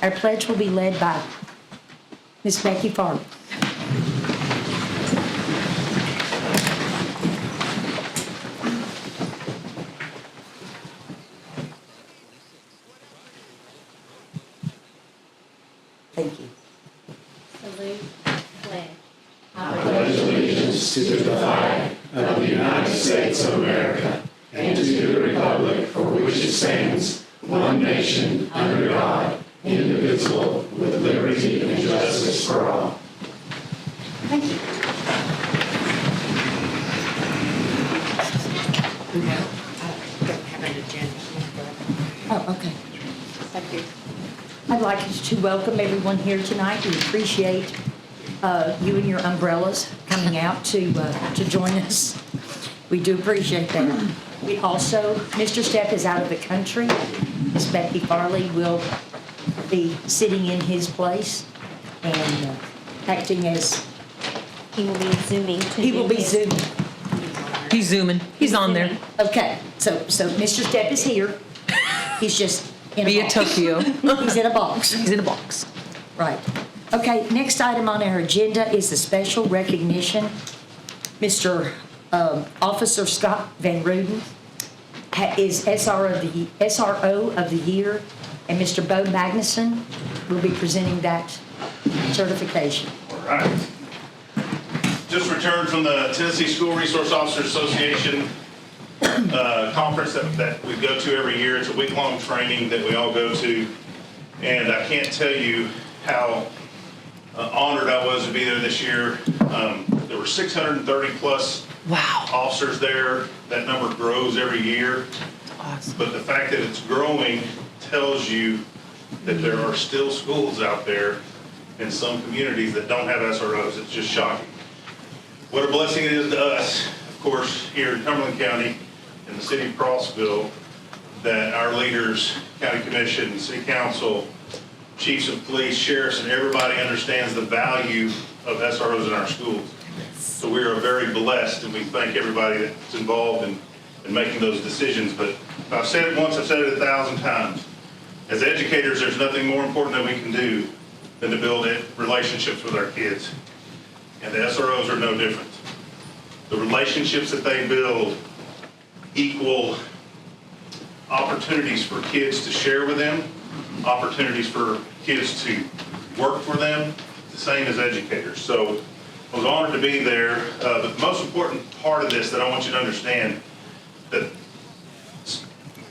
Our pledge will be led by Miss Becky Farley. Thank you. Salute, pledge. Allegiance to the flag of the United States of America and to the republic for which it stands, one nation, under God, indivisible, with liberty and justice for all. Thank you. Don't have an agenda. Oh, okay. Thank you. I'd like to welcome everyone here tonight. We appreciate you and your umbrellas coming out to join us. We do appreciate that. We also, Mr. Stepp is out of the country. Miss Becky Farley will be sitting in his place and acting as, He will be zooming to he will be do his- zooming. He's zooming. He's on there. Okay, so Mr. Stepp is here. He's just in a Via box. Tokyo. He's in a box. He's in a box. Right. Okay, next item on our agenda is the special recognition. Mr. Officer Scott Van Ruden is SRO of the Year, and Mr. Bo Magnuson will be presenting that certification. All right. Just returned from the Tennessee School Resource Officers Association conference that we go to every year. It's a week-long training that we all go to. And I can't tell you how honored I was to be there this year. There were 630 plus Wow. officers there. That number grows every year. Awesome. But the fact that it's growing tells you that there are still schools out there in some communities that don't have SROs. It's just shocking. What a blessing it is to us, of course, here in Cumberland County, in the city of Crossville, that our leaders, county commission, city council, chiefs of police, sheriffs, and everybody understands the value of SROs in our schools. So we are very blessed, and we thank everybody that's involved in making those decisions. But if I've said it once, I've said it 1,000 times. As educators, there's nothing more important that we can do than to build relationships with our kids. And the SROs are no different. The relationships that they build equal opportunities for kids to share with them, opportunities for kids to work for them, the same as educators. So I was honored to be there. But the most important part of this that I want you to understand, that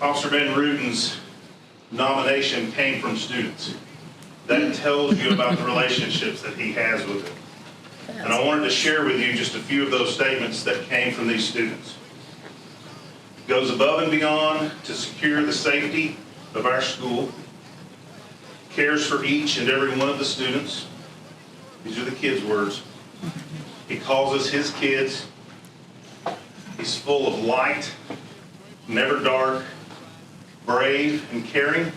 Officer Van Ruden's nomination came from students. That tells you about the relationships that he has with them. And I wanted to share with you just a few of those statements that came from these students. Goes above and beyond to secure the safety of our school, cares for each and every one of the students. These are the kids' words. He calls us his kids. He's full of light, never dark, brave and caring,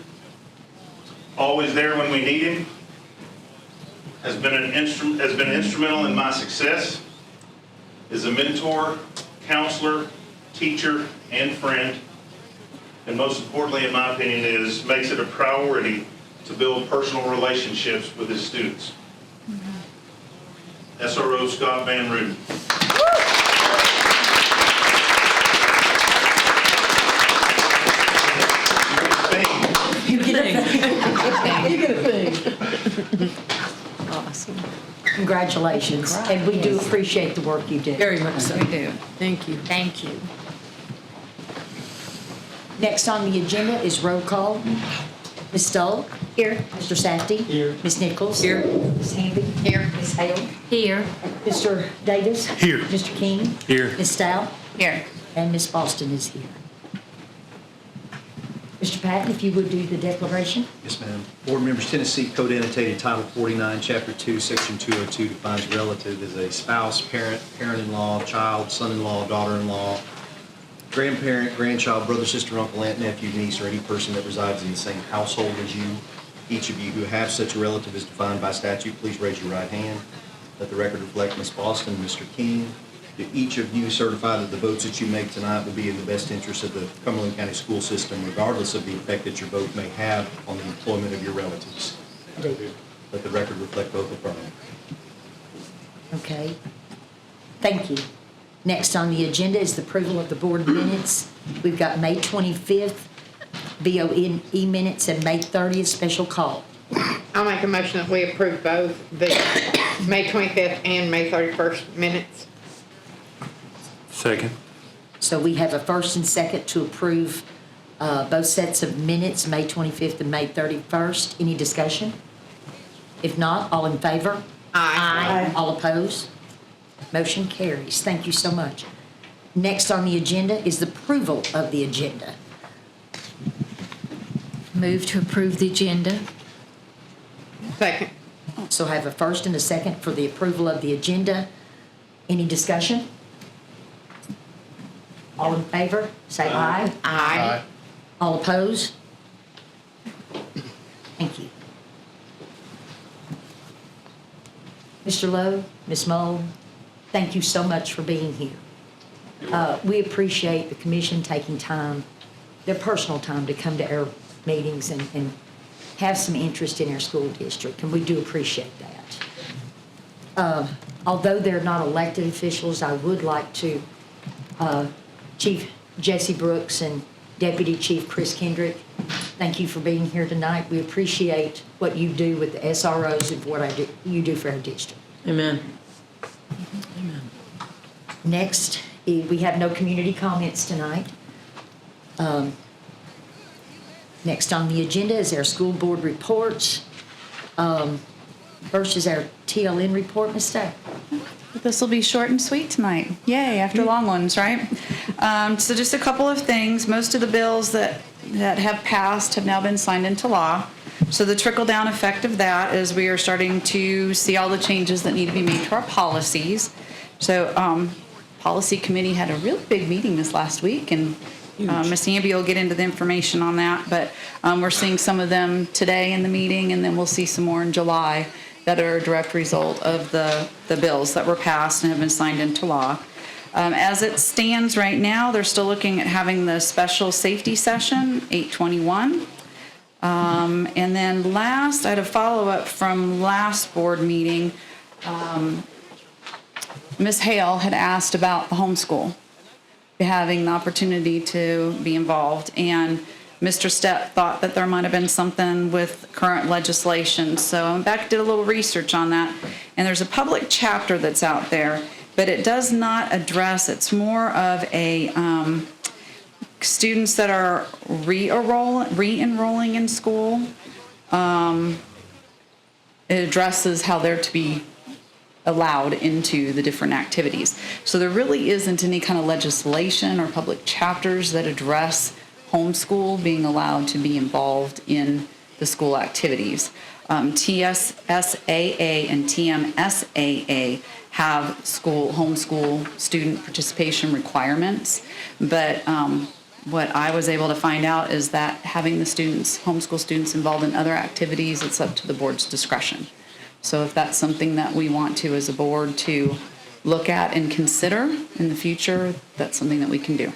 always there when we need him. Has been instrumental in my success, is a mentor, counselor, teacher, and friend, and most importantly, in my opinion, makes it a priority to build personal relationships with his students. SRO Scott Van Ruden. You get a thing. Awesome. Congratulations. And we do appreciate the work you did. Very much so. We do. Thank you. Thank you. Next on the agenda is roll call. Ms. Stoll? Here. Mr. Safety? Here. Ms. Nichols? Here. Ms. Hamby? Here. Ms. Hale? Here. Mr. Davis? Here. Mr. King? Here. Ms. Stout? Here. And Ms. Boston is here. Mr. Patton, if you would do the declaration. Yes, ma'am. Board members, Tennessee Code Annotated Title 49, Chapter 2, Section 202 defines relative as a spouse, parent, parent-in-law, child, son-in-law, daughter-in-law, grandparent, grandchild, brother, sister, uncle, aunt, nephew, niece, or any person that resides in the same household as you. Each of you who have such a relative is defined by statute. Please raise your right hand. Let the record reflect Ms. Boston and Mr. King. Do each of you certify that the votes that you make tonight will be in the best interest of the Cumberland County school system, regardless of the effect that your vote may have on the employment of your relatives? Let the record reflect both affirmative. Okay. Thank you. Next on the agenda is the approval of the board minutes. We've got May 25th, BOE minutes, and May 30th, special call. I'll make a motion that we approve both the May 25th and May 31st minutes. Second. So we have a first and second to approve both sets of minutes, May 25th and May 31st. Any discussion? If not, all in favor? Aye. All opposed? Motion carries. Thank you so much. Next on the agenda is the approval of the agenda. Move to approve the agenda. Second. So I have a first and a second for the approval of the agenda. Any discussion? All in favor, say aye. Aye. All opposed? Thank you. Mr. Lowe, Ms. Moe, thank you so much for being here. We appreciate the commission taking time, their personal time, to come to our meetings and have some interest in our school district, and we do appreciate that. Although they're not elected officials, I would like to, Chief Jesse Brooks and Deputy Chief Chris Kendrick, thank you for being here tonight. We appreciate what you do with the SROs and what you do for our district. Amen. Next, we have no community comments tonight. Next on the agenda is our school board reports. First is our TLN report, Ms. Day. This will be short and sweet tonight. Yay, after long ones, right? So just a couple of things. Most of the bills that have passed have now been signed into law. So the trickle-down effect of that is we are starting to see all the changes that need to be made to our policies. So policy committee had a really big meeting this last week, and Ms. Amby will get into the information on that. But we're seeing some of them today in the meeting, and then we'll see some more in July that are a direct result of the bills that were passed and have been signed into law. As it stands right now, they're still looking at having the special safety session, 8/21. And then last, I had a follow-up from last board meeting. Ms. Hale had asked about the homeschool, having the opportunity to be involved. And Mr. Stepp thought that there might have been something with current legislation. So I went back, did a little research on that. And there's a public chapter that's out there, but it does not address, it's more of a students that are re-enrolling in school. It addresses how they're to be allowed into the different activities. So there really isn't any kind of legislation or public chapters that address homeschool being allowed to be involved in the school activities. TSSAA and TMSAA have homeschool student participation requirements, but what I was able to find out is that having the homeschool students involved in other activities, it's up to the board's discretion. So if that's something that we want to, as a board, to look at and consider in the future, that's something that we can do.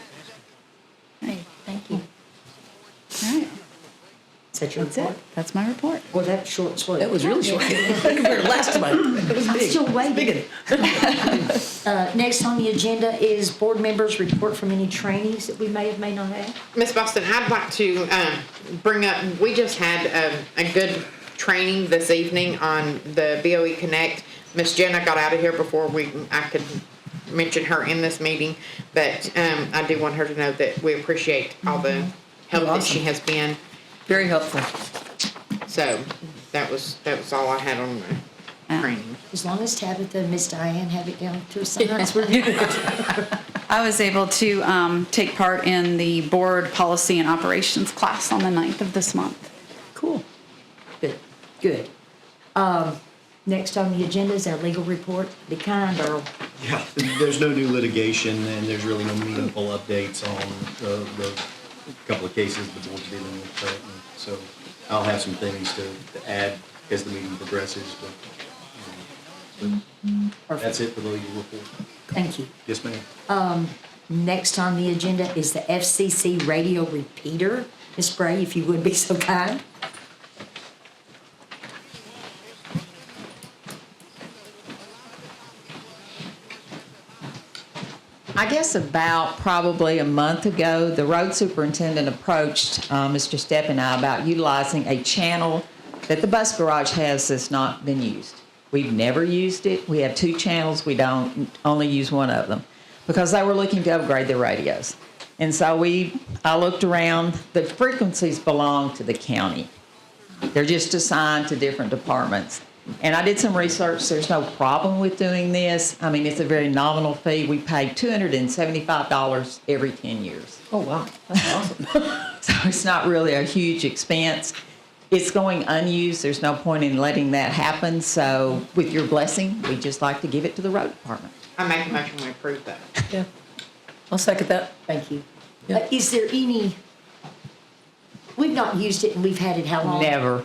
Hey, thank you. All right, Is that your that's it. report? That's my report. Well, that's short and sweet. That was really short compared to last time. It was I'm big. still waiting. Big. Next on the agenda is board members' report from any trainings that we may not have. Ms. Boston, I'd like to bring up, we just had a good training this evening on the BOE Connect. Miss Jenna got out of here before I could mention her in this meeting, but I do want her to know that we appreciate all the help that she has been. Very helpful. So that was all I had on the training. As long as Tabitha and Miss Diane have it down to a science, we're good. I was able to take part in the board policy and operations class on the 9th of this month. Cool. Good. Next on the agenda is our legal report. Be kind, Earl. Yeah, there's no new litigation, and there's really no meaningful updates on the couple of cases the board's dealing with currently. So I'll have some things to add as the meeting progresses, but that's it for the legal report. Thank you. Yes, ma'am. Next on the agenda is the FCC radio repeater. Ms. Bray, if you would be so kind. I guess about probably a month ago, the road superintendent approached Mr. Stepp and I about utilizing a channel that the bus garage has that's not been used. We've never used it. We have 2 channels. We don't only use one of them because they were looking to upgrade their radios. And so I looked around. The frequencies belong to the county. They're just assigned to different departments. And I did some research. There's no problem with doing this. I mean, it's a very nominal fee. We pay $275 every 10 years. Oh, wow. That's awesome. So it's not really a huge expense. It's going unused. There's no point in letting that happen. So with your blessing, we'd just like to give it to the road department. I make a motion we approve that. Yeah. I'll second that. Thank you. Yeah. Is there any, we've not used it and we've had it how long? Never,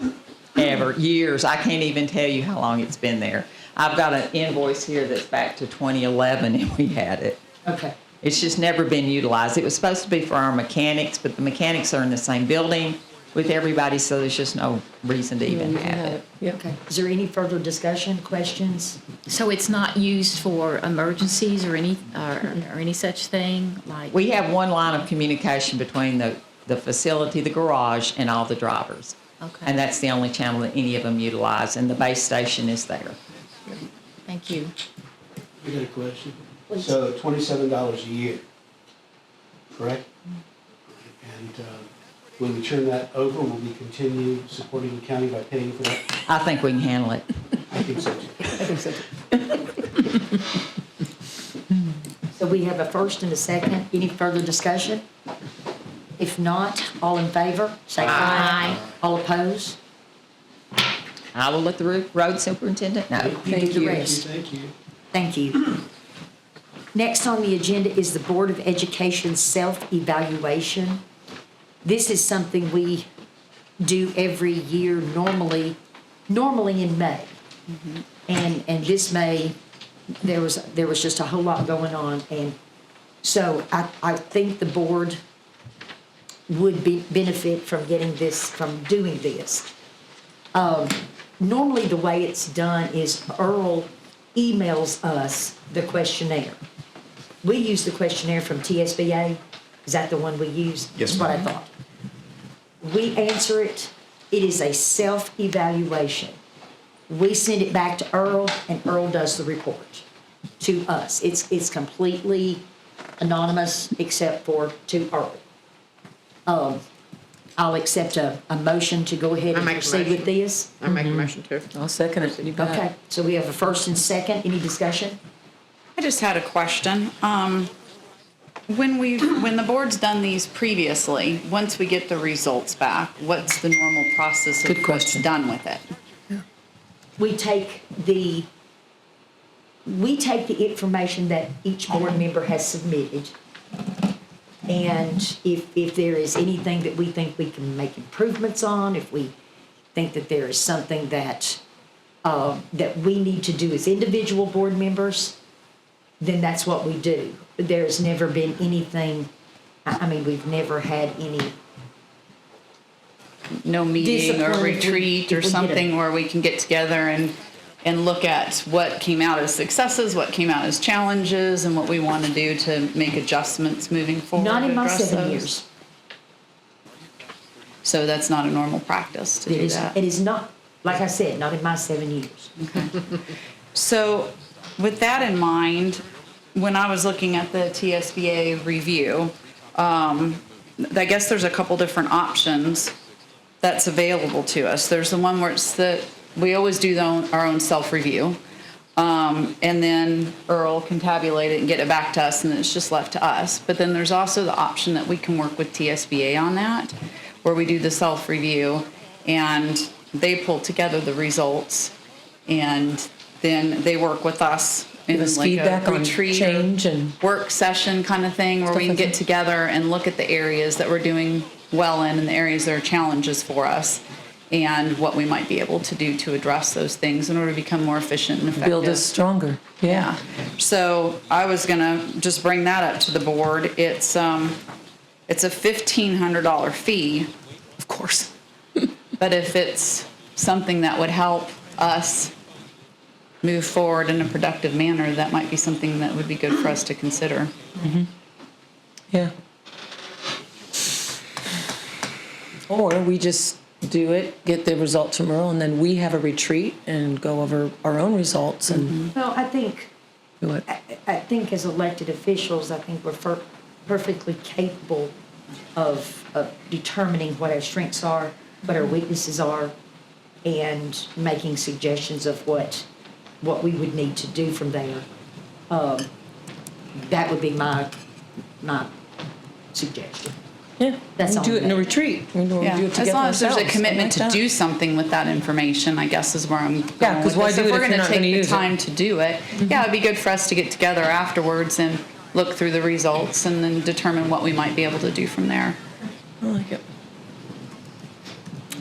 ever, years. I can't even tell you how long it's been there. I've got an invoice here that's back to 2011 and we had it. Okay. It's just never been utilized. It was supposed to be for our mechanics, but the mechanics are in the same building with everybody, so there's just no reason to even have it. Yeah. Okay. Is there any further discussion, questions? So it's not used for emergencies or any such thing, like? We have one line of communication between the facility, the garage, and all the drivers. Okay. And that's the only channel that any of them utilize, and the base station is there. Thank you. I got a question. Please. So $27 a year, correct? And when we turn that over, will we continue supporting the county by paying for that? I think we can handle it. I think so too. So we have a first and a second. Any further discussion? If not, all in favor, say aye. All opposed? I will let the road superintendent know. You do the rest. Thank you. Thank you. Next on the agenda is the Board of Education self-evaluation. This is something we do every year, normally in May. And this May, there was just a whole lot going on. And so I think the board would benefit from doing this. Normally, the way it's done is Earl emails us the questionnaire. We use the questionnaire from TSBA. Is that the one we use? Yes, That's what I ma'am. thought. We answer it. It is a self-evaluation. We send it back to Earl, and Earl does the report to us. It's completely anonymous except for to Earl. I'll accept a motion to go ahead I and make a proceed with motion. this. I make a motion to. I'll second it. You got it. Okay, so we have a first and second. Any discussion? I just had a question. When the board's done these previously, once we get the results back, what's the normal process of Good what's question. done with it? We take the information that each board member has submitted. And if there is anything that we think we can make improvements on, if we think that there is something that we need to do as individual board members, then that's what we do. There's never been anything, I mean, we've never had any, No meeting or Discipline, retreat if or we get something where we can get together and look at what came out as successes, what came out as challenges, and what we want to do to make adjustments moving forward. not in to my address 7 those. years. So that's not a normal practice to do that. It is not, like I said, not in my 7 years. So with that in mind, when I was looking at the TSBA review, I guess there's a couple different options that's available to us. There's the one where it's we always do our own self-review. And then Earl can tabulate it and get it back to us, and then it's just left to us. But then there's also the option that we can work with TSBA on that, where we do the self-review and they pull together the results, and then they work with us in Give us like feedback a on retreat change and work session kind of thing, where we can like get that. together and look at the areas that we're doing well in and the areas that are challenges for us, and what we might be able to do to address those things in order to become more efficient and effective. build us stronger. Yeah. So I was gonna just bring that up to the board. It's a $1,500 fee, Of course. but if it's something that would help us move forward in a productive manner, that might be something that would be good for us to consider. Yeah. Or we just do it, get the results from Earl, and then we have a retreat and go over our own results and Well, I think, do it. I think as elected officials, I think we're perfectly capable of determining what our strengths are, what our weaknesses are, and making suggestions of what we would need to do from there. That would be my suggestion. Yeah, That's we do all it in a me. retreat. We do Yeah, it as together long as there's a ourselves, commitment to something like do that. something with that information, I guess is where I'm going Yeah, 'cause with why this. do If it we're if you're gonna not gonna take the use it? time to do it, yeah, it'd be good for us to get together afterwards and look through the results and then determine what we might be able to do from there. I like it.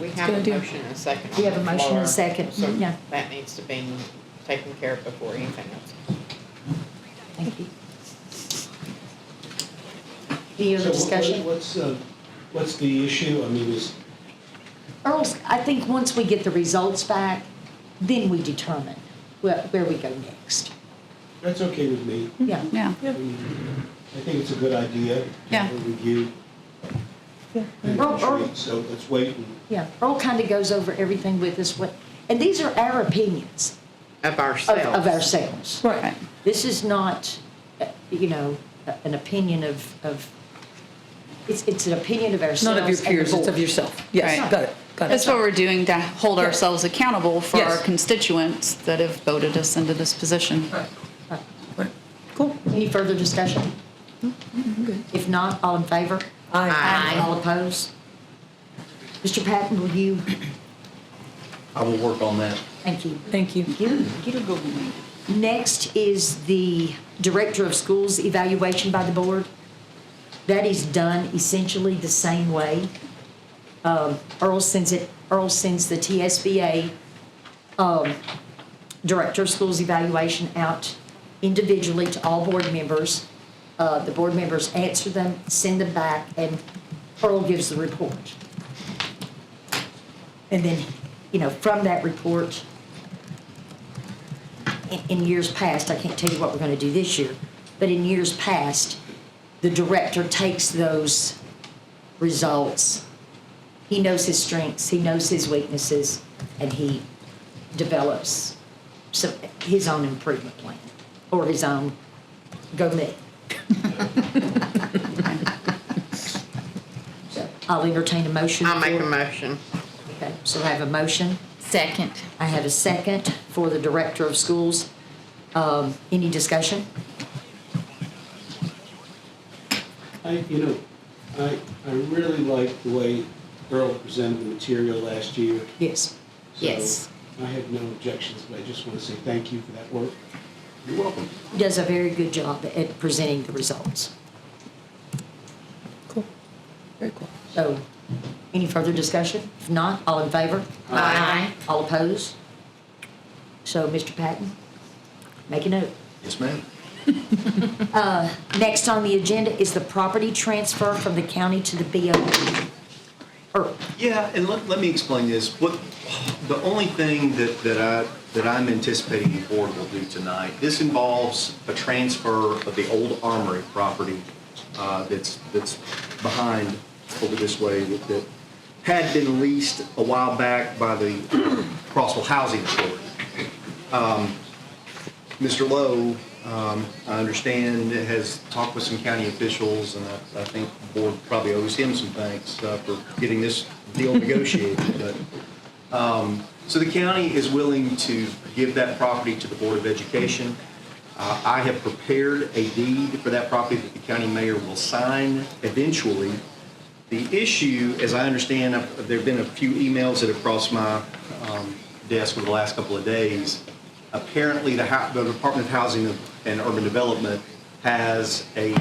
We good have a idea. motion and a second on We have the a motion and a floor, second, So yeah. that needs to be taken care of before anything else. Thank you. Any other So discussion? what's the issue? I mean, Earl's, I think once we get the results back, then we determine where we go next. that's okay with me. Yeah. Yeah, I mean, I think it's a good idea to Yeah. have a review. And Earl- retreat, so let's wait and Yeah, Earl kind of goes over everything with us, and these are our opinions Of of ourselves. ourselves. right. This is not, an opinion of, it's an opinion of It's ourselves. not of your and the peers, it's board. of yourself. Yes, Right. got it, got it. That's what we're doing to hold Yeah. ourselves accountable for our Yes. constituents that have voted us into this position. Right. Cool. Any further discussion? If not, all in favor? Aye. All opposed? Mr. Patton, will you, I will work on that. thank you. Thank you. Next is the Director of Schools evaluation by the board. That is done essentially the same way. Earl sends the TSBA Director of Schools evaluation out individually to all board members. The board members answer them, send them back, and Earl gives the report. And then, from that report, in years past, I can't tell you what we're gonna do this year, but in years past, the director takes those results. He knows his strengths, he knows his weaknesses, and he develops his own improvement plan, or his own, go me. So I'll entertain a motion. I'll make for- a motion. Okay, so I have a motion. Second. I have a second for the Director of Schools. Any discussion? I really like the way Earl presented the material last year. Yes. So Yes. I have no objections, but I just want to say thank you for that work. You're welcome. He does a very good job at presenting the results. Cool. Very cool. So, any further discussion? If not, all in favor? Aye. All opposed? So, Mr. Patton, make a note. Yes, ma'am. Next on the agenda is the property transfer from the county to the BOE. Earl, Yeah, and let me explain this. The only thing that I'm anticipating the board will do tonight, this involves a transfer of the old armory property that's behind over this way that had been leased a while back by the Crossville Housing Authority. Mr. Lowe, I understand, has talked with some county officials, and I think the board probably owes him some thanks for getting this deal negotiated. But so the county is willing to give that property to the Board of Education. I have prepared a deed for that property that the county mayor will sign eventually. The issue, as I understand, there have been a few emails that have crossed my desk over the last couple of days. Apparently, the Department of Housing and Urban Development has a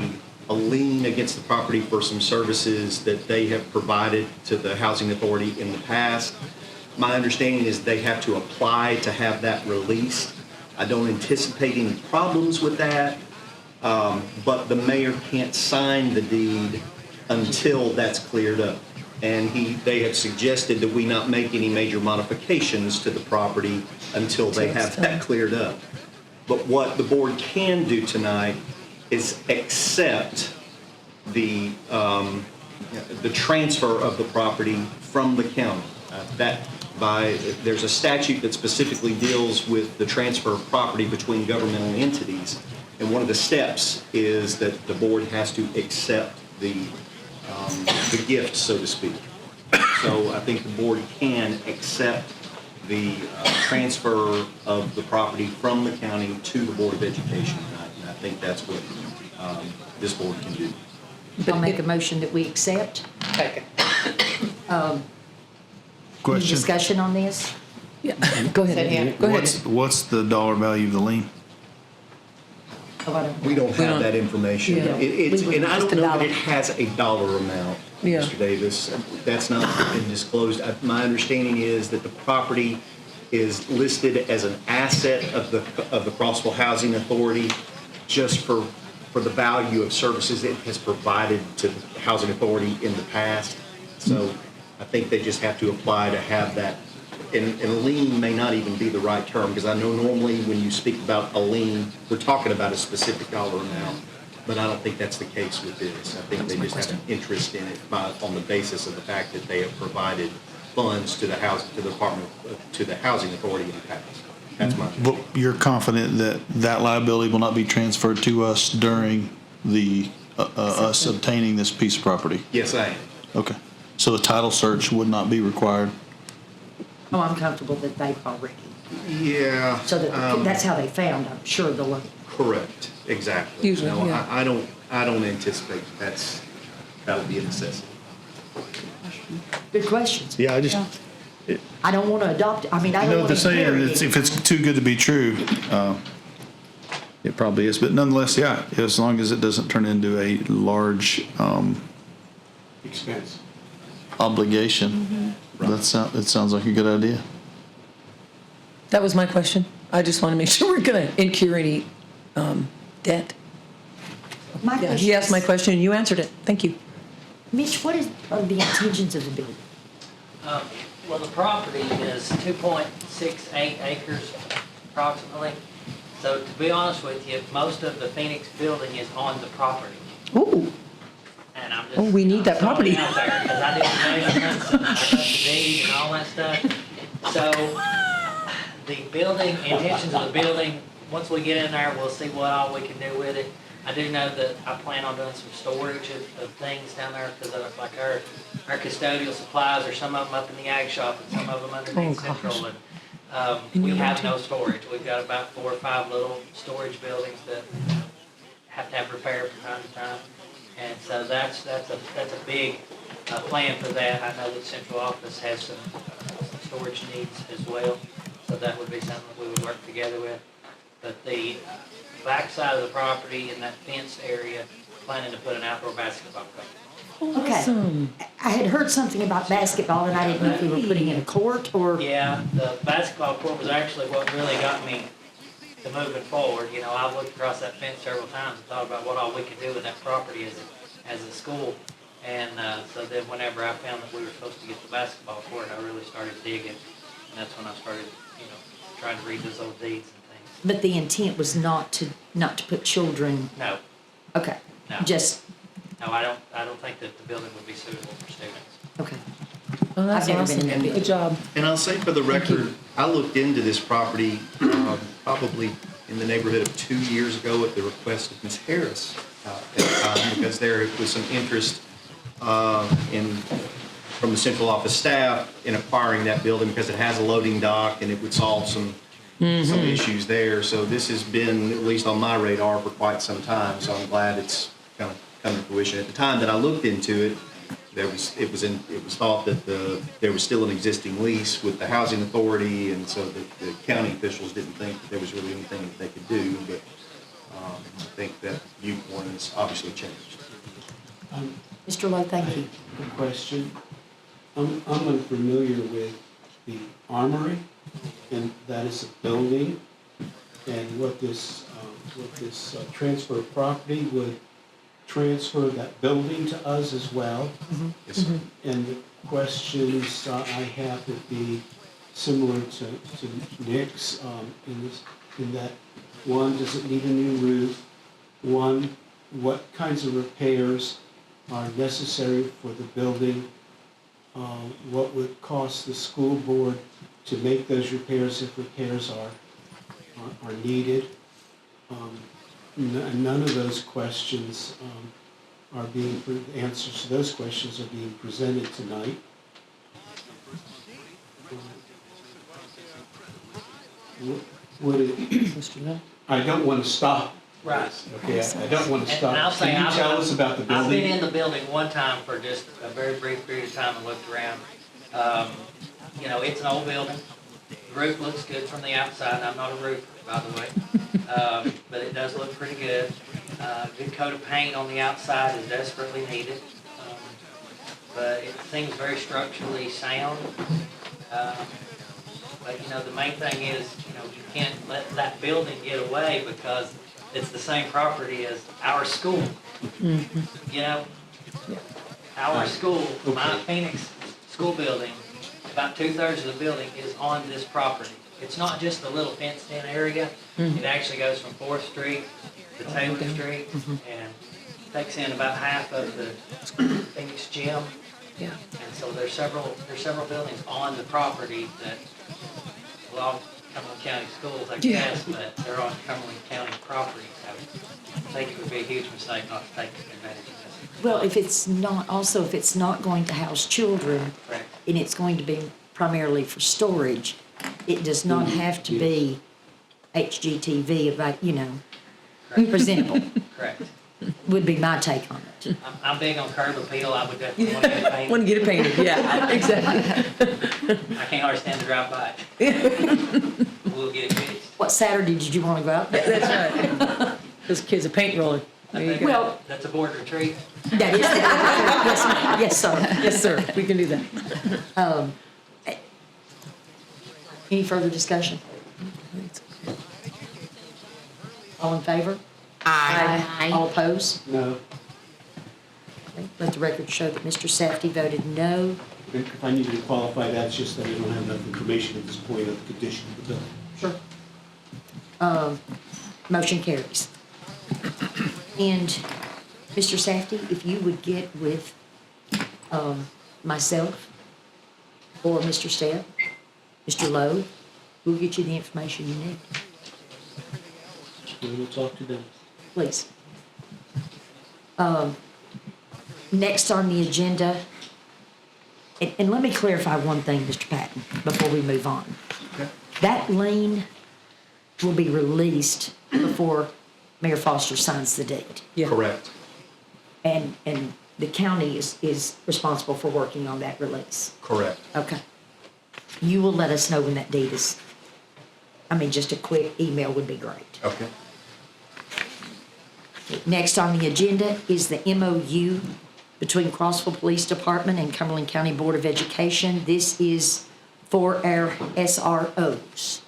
lien against the property for some services that they have provided to the Housing Authority in the past. My understanding is they have to apply to have that released. I don't anticipate any problems with that, but the mayor can't sign the deed until that's cleared up. and they have suggested that we not make any major modifications to the property until they have that cleared up. But what the board can do tonight is accept the transfer of the property from the county. There's a statute that specifically deals with the transfer of property between governmental entities, and one of the steps is that the board has to accept the gift, so to speak. So I think the board can accept the transfer of the property from the county to the Board of Education tonight, and I think that's what this board can do. I'll make a motion that we accept. Second. Any Question, discussion on this? Yeah, go Said ahead. yeah. Go ahead. what's the dollar value of the lien? Oh, I don't know. We don't have that information. Yeah. And I Just don't a know that dollar. it has a dollar amount, Yeah. Mr. Davis. That's not been disclosed. My understanding is that the property is listed as an asset of the Crossville Housing Authority just for the value of services it has provided to the Housing Authority in the past. So I think they just have to apply to have that. And a lien may not even be the right term, because I know normally when you speak about a lien, we're talking about a specific dollar amount, but I don't think that's the case with this. I think they just have an interest in it on the basis of the fact that they have provided funds to the Housing Authority in the past. That's my. But you're confident that that liability will not be transferred to us during the, us obtaining this piece of property? Yes, I am. Okay. So the title search would not be required? Oh, I'm comfortable that they've already, Yeah. so that, that's how they found, I'm sure, the loan. Correct, exactly. Usually, No, yeah. I don't anticipate that'll be a necessity. Good questions. Yeah, I just, I don't want to adopt, I mean, I I know don't what want they're to saying, inherit it's, it. if it's too good to be true, it probably is, but nonetheless, yeah, as long as it doesn't turn into a large, Expense. obligation, it sounds like a good idea. That was my question. I just want to make sure we're going to incur any debt. My Yeah, question he asked my is, question, you answered it. Thank you. Mitch, what are the intentions of the building? Well, the property is 2.68 acres approximately. So to be honest with you, most of the Phoenix building is on the property. Ooh, And I'm just. Oh, we need that throwing property. it out there, 'cause I did the measurements and I got the deed and all that stuff. So the building, intentions of the building, once we get in there, we'll see what all we can do with it. I do know that I plan on doing some storage of things down there, because like our custodial supplies, or some of them up in the ag shop and some of them underneath Oh, gosh. Central. And we have no storage. We've got about 4 or 5 little storage buildings that have to have repaired from time to time. And so that's a big plan for that. I know that central office has some storage needs as well, so that would be something that we would work together with. But the backside of the property in that fenced area, planning to put an outdoor basketball court. Okay. I had heard something about basketball, and I didn't know if we were putting in a court or, Yeah, the basketball court was actually what really got me to moving forward. You know, I've looked across that fence several times and thought about what all we could do with that property as a school. And so then whenever I found that we were supposed to get the basketball court, I really started digging. And that's when I started, trying to read those old deeds and things. but the intent was not to put children, No, okay. No. Just, no, I don't think that the building would be suitable for students. okay. well, that's I've never been in awesome. that building. Good job. And I'll say for the record, I looked into this property probably in the neighborhood of 2 years ago at the request of Ms. Harris at the time, because there was some interest from the central office staff in acquiring that building because it has a loading dock and it would solve some issues there. So this has been, at least on my radar, for quite some time, so I'm glad it's kind of come to fruition. At the time that I looked into it, it was thought that there was still an existing lease with the housing authority, and so the county officials didn't think that there was really anything that they could do, but I think that viewpoint has obviously changed. Mr. Lowe, thank you. Good question. I'm unfamiliar with the armory, and that is a building, and what this transfer of property would transfer that building to us as well. Yes, sir. And the questions I have would be similar to Nick's, in that, one, does it need a new roof? One, what kinds of repairs are necessary for the building? What would cost the school board to make those repairs if repairs are needed? None of those questions are being, answers to those questions are being presented tonight. Would it, Mr. Miller? I don't want to stop. Right. Okay, I don't want to And I'll stop. say, Can you tell us about the I've been building? in the building one time for just a very brief period of time and looked around. You know, it's an old building. The roof looks good from the outside. I'm not a roofer, by the way. But it does look pretty good. Good coat of paint on the outside is desperately needed. But it seems very structurally sound. But, you know, the main thing is, you know, you can't let that building get away because it's the same property as our school. You know? Our school, my Phoenix school building, about 2/3 of the building is on this property. It's not just a little fenced-in area. It actually goes from 4th Street to Taylor Street and takes in about half of the Phoenix gym. Yeah. And so there's several buildings on the property that belong to Cumberland County Schools, I guess, but they're on Cumberland County property. So I think it would be a huge mistake not to take advantage of this. Well, if it's not going to house children, Correct. and it's going to be primarily for storage, it does not have to be HGTV, about, you know, presentable, Correct. would be my take on it. I'm big on curb appeal. I would definitely want to get it painted. Want to get it painted, yeah, exactly. I can't hardly stand to drive by it. We'll get it fixed. What Saturday did you want to go out there? That's right. Those kids are paint roller. There you go. Well, That's a board retreat. that is, yes, sir. Yes, sir, we can do that. Any further discussion? All in favor? Aye. All opposed? No. Let the record show that Mr. Safety voted no. If I needed to qualify that, it's just that I don't have enough information at this point of the condition of the building. Sure. Motion carries. And Mr. Safety, if you would get with myself or Mr. Stepp, Mr. Lowe, we'll get you the information you need, We'll talk to them. please. Next on the agenda, and let me clarify one thing, Mr. Patton, before we move on. That lien will be released before Mayor Foster signs the deed. Yeah. Correct. And the county is responsible for working on that release. Correct. Okay. You will let us know when that deed is, just a quick email would be great. Okay. Next on the agenda is the MOU between Crossville Police Department and Cumberland County Board of Education. This is for our SROs.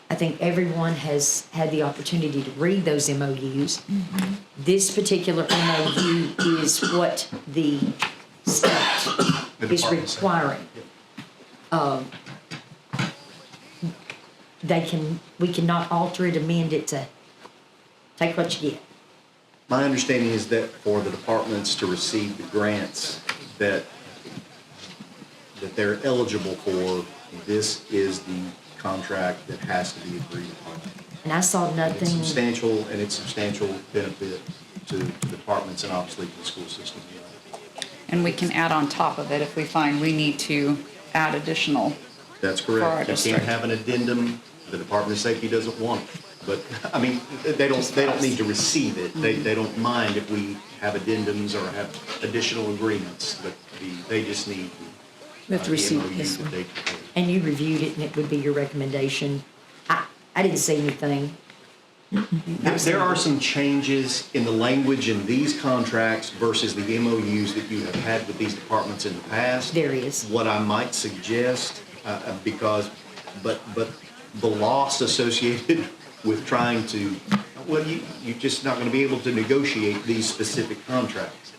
I think everyone has had the opportunity to read those MOUs. This particular MOU is what the state is department said. requiring. We cannot alter it, amend it to take what you get. My understanding is that for the departments to receive the grants that they're eligible for, this is the contract that has to be agreed upon. And I saw It's nothing, substantial, and it's substantial benefit to the departments and obviously to the school system. And we can add on top of it if we find we need to add additional. That's For our correct. You district. can't have an addendum, the Department of Safety doesn't want it. But, they don't need to receive it. They don't mind if we have addendums or have additional agreements, but they just need We have to the receive MOU this that one. they prepared. and you reviewed it, and it would be your recommendation. I didn't see anything. There are some changes in the language in these contracts versus the MOUs that you have had with these departments in the past. There is. What I might suggest, but the loss associated with trying to, you're just not going to be able to negotiate these specific contracts.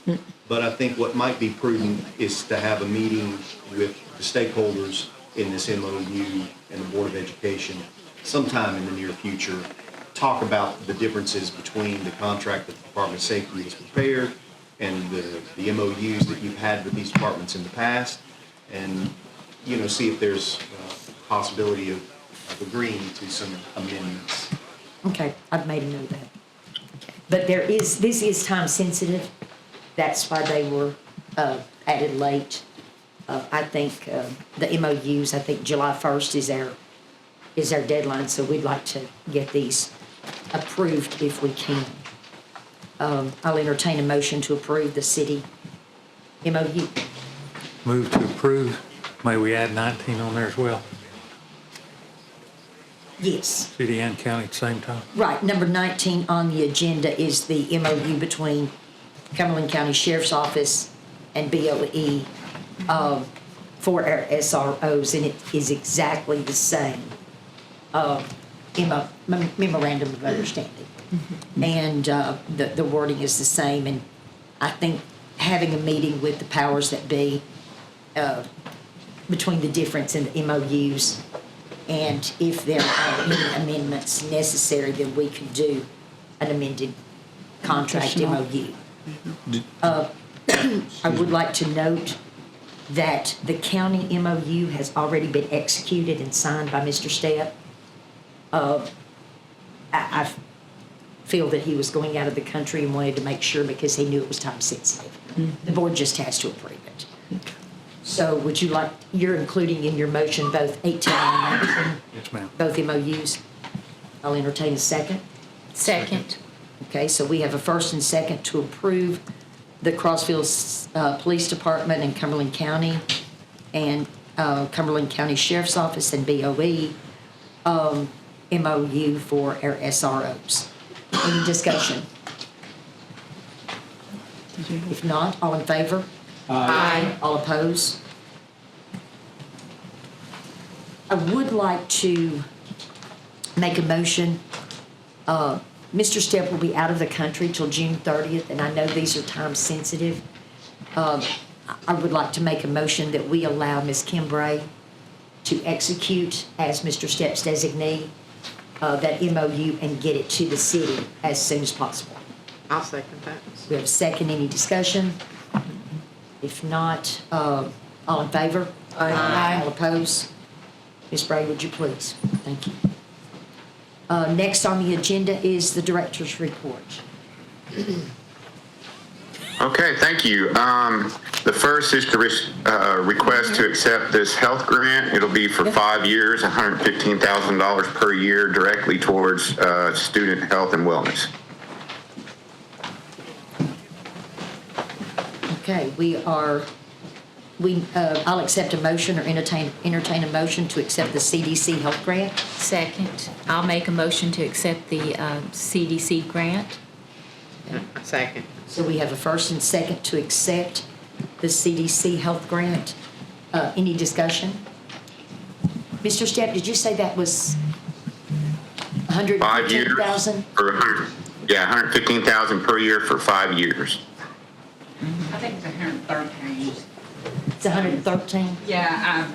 But I think what might be prudent is to have a meeting with the stakeholders in this MOU and the Board of Education sometime in the near future. Talk about the differences between the contract that the Department of Safety has prepared and the MOUs that you've had with these departments in the past, and, you know, see if there's a possibility of agreeing to some amendments. Okay, I've made a note of that. But this is time sensitive. That's why they were added late. I think the MOUs, I think July 1st is our deadline, so we'd like to get these approved if we can. I'll entertain a motion to approve the city MOU. Move to approve. May we add 19 on there as well? Yes. City and county at the same time? Right, number 19 on the agenda is the MOU between Cumberland County Sheriff's Office and BOE for our SROs, and it is exactly the same memorandum of understanding. And the wording is the same, and I think having a meeting with the powers that be between the difference in the MOUs, and if there are any amendments necessary, then we can do an amended contract MOU. I would like to note that the county MOU has already been executed and signed by Mr. Stepp. I feel that he was going out of the country and wanted to make sure because he knew it was time sensitive. The board just has to approve it. So would you like, you're including in your motion both 18 and 19? Yes, ma'am. Both MOUs? I'll entertain a second. Second. Okay, so we have a first and second to approve the Crossville Police Department and Cumberland County and Cumberland County Sheriff's Office and BOE MOU for our SROs. Any discussion? If not, all in favor? Aye. All opposed? I would like to make a motion. Mr. Stepp will be out of the country till June 30th, and I know these are time sensitive. I would like to make a motion that we allow Ms. Kim Bray to execute as Mr. Stepp's designee that MOU and get it to the city as soon as possible. I'll second that. We have a second. Any discussion? If not, all in favor? Aye. All opposed? Ms. Bray, would you please? Thank you. Next on the agenda is the director's report. Okay, thank you. The first is to request to accept this health grant. It'll be for 5 years, $115,000 per year directly towards student health and wellness. Okay, I'll accept a motion or entertain a motion to accept the CDC health grant. Second. I'll make a motion to accept the CDC grant. Second. So we have a first and second to accept the CDC health grant. Any discussion? Mr. Stepp, did you say that was 5 years. $115,000? $115,000 per year for 5 years. I think it's 113. It's 113? Yeah,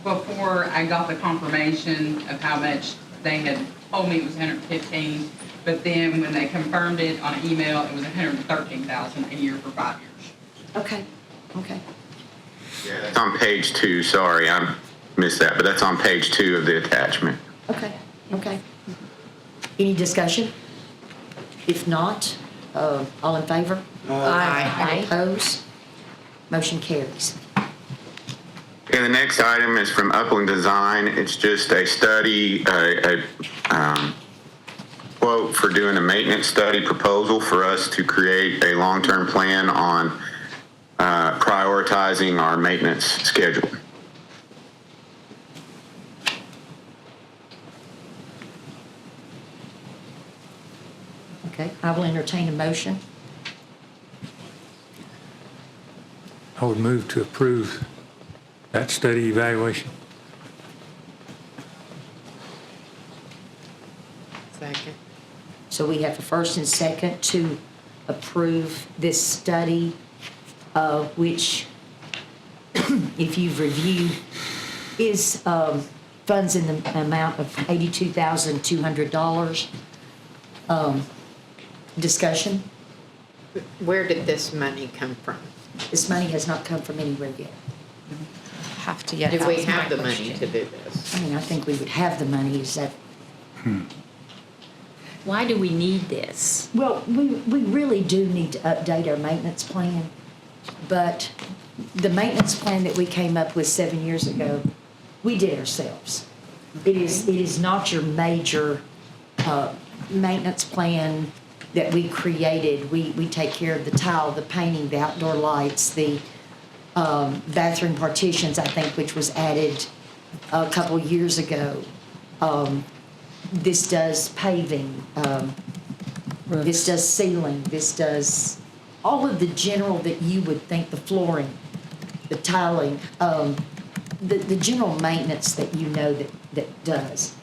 before I got the confirmation of how much they had told me it was 115, but then when they confirmed it on email, it was 113,000 a year for 5 years. Okay. It's on page 2, sorry, I missed that, but that's on page 2 of the attachment. Okay. Any discussion? If not, all in favor? Aye. All opposed? Motion carries. Okay, the next item is from Upland Design. It's just a study, a quote for doing a maintenance study proposal for us to create a long-term plan on prioritizing our maintenance schedule. Okay, I will entertain a motion. I would move to approve that study evaluation. Second. So we have a first and second to approve this study which, if you've reviewed, is funds in the amount of $82,200. Discussion? Where did this money come from? This money has not come from anywhere yet. Have to yet. Do that we was my have the money question. to do this? I mean, I think we would have the money, is that, Why do we need this? well, we really do need to update our maintenance plan, but the maintenance plan that we came up with 7 years ago, we did ourselves. It is not your major maintenance plan that we created. We take care of the tile, the painting, the outdoor lights, the bathroom partitions, I think, which was added a couple years ago. This does paving, this does ceiling, this does all of the general that you would think, the flooring, the tiling, the general maintenance that you know that does.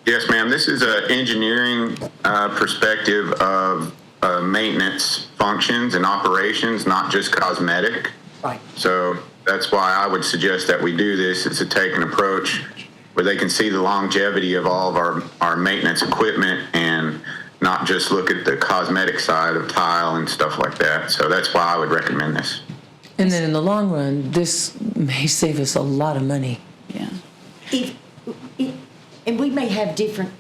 Yes, ma'am. This is an engineering perspective of maintenance functions and operations, not just cosmetic. Right. So that's why I would suggest that we do this, is to take an approach where they can see the longevity of all of our maintenance equipment and not just look at the cosmetic side of tile and stuff like that. So that's why I would recommend this. And then in the long run, this may save us a lot of money. Yeah. And we may have different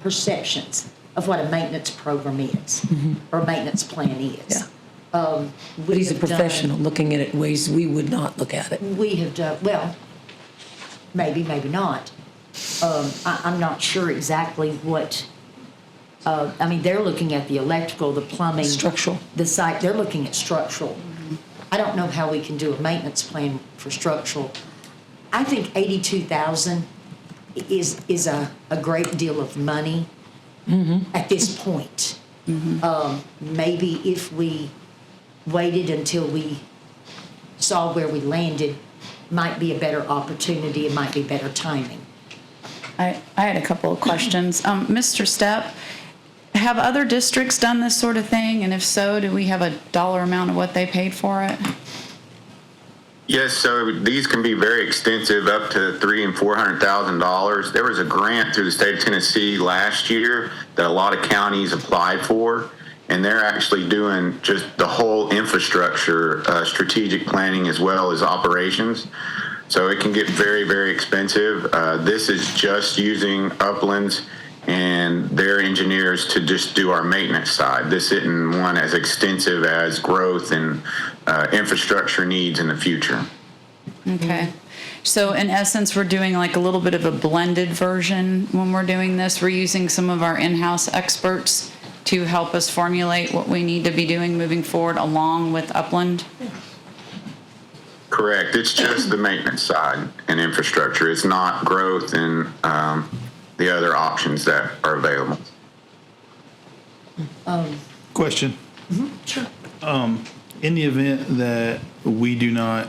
perceptions of what a maintenance program is, or a maintenance plan is. Yeah. But he's a professional looking at it in ways we would not look at it. We have done, well, maybe not. I'm not sure exactly what, I mean, they're looking at the electrical, the plumbing. Structural. The site, they're looking at structural. I don't know how we can do a maintenance plan for structural. I think 82,000 is a great deal of money at this point. Maybe if we waited until we saw where we landed, might be a better opportunity, it might be better timing. I had a couple of questions. Mr. Stepp, have other districts done this sort of thing? And if so, do we have a dollar amount of what they paid for it? Yes, so these can be very extensive, up to $300,000 and $400,000. There was a grant through the state of Tennessee last year that a lot of counties applied for, and they're actually doing just the whole infrastructure, strategic planning as well as operations. So it can get very, very expensive. This is just using Uplands and their engineers to just do our maintenance side. This isn't one as extensive as growth and infrastructure needs in the future. Okay. So in essence, we're doing like a little bit of a blended version when we're doing this. We're using some of our in-house experts to help us formulate what we need to be doing moving forward along with Upland. Correct. It's just the maintenance side and infrastructure. It's not growth and the other options that are available. Question. Sure. In the event that we do not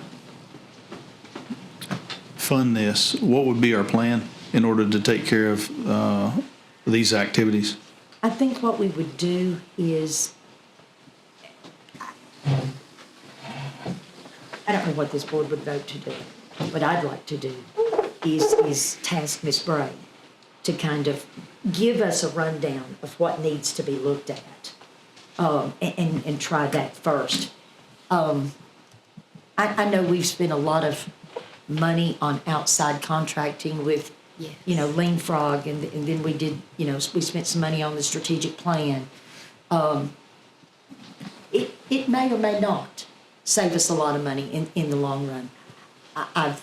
fund this, what would be our plan in order to take care of these activities? I think what we would do is, I don't know what this board would vote to do. What I'd like to do is task Ms. Bray to kind of give us a rundown of what needs to be looked at, and try that first. I know we've spent a lot of money on outside contracting with, Lean Frog, and then we did, we spent some money on the strategic plan. It may or may not save us a lot of money in the long run. I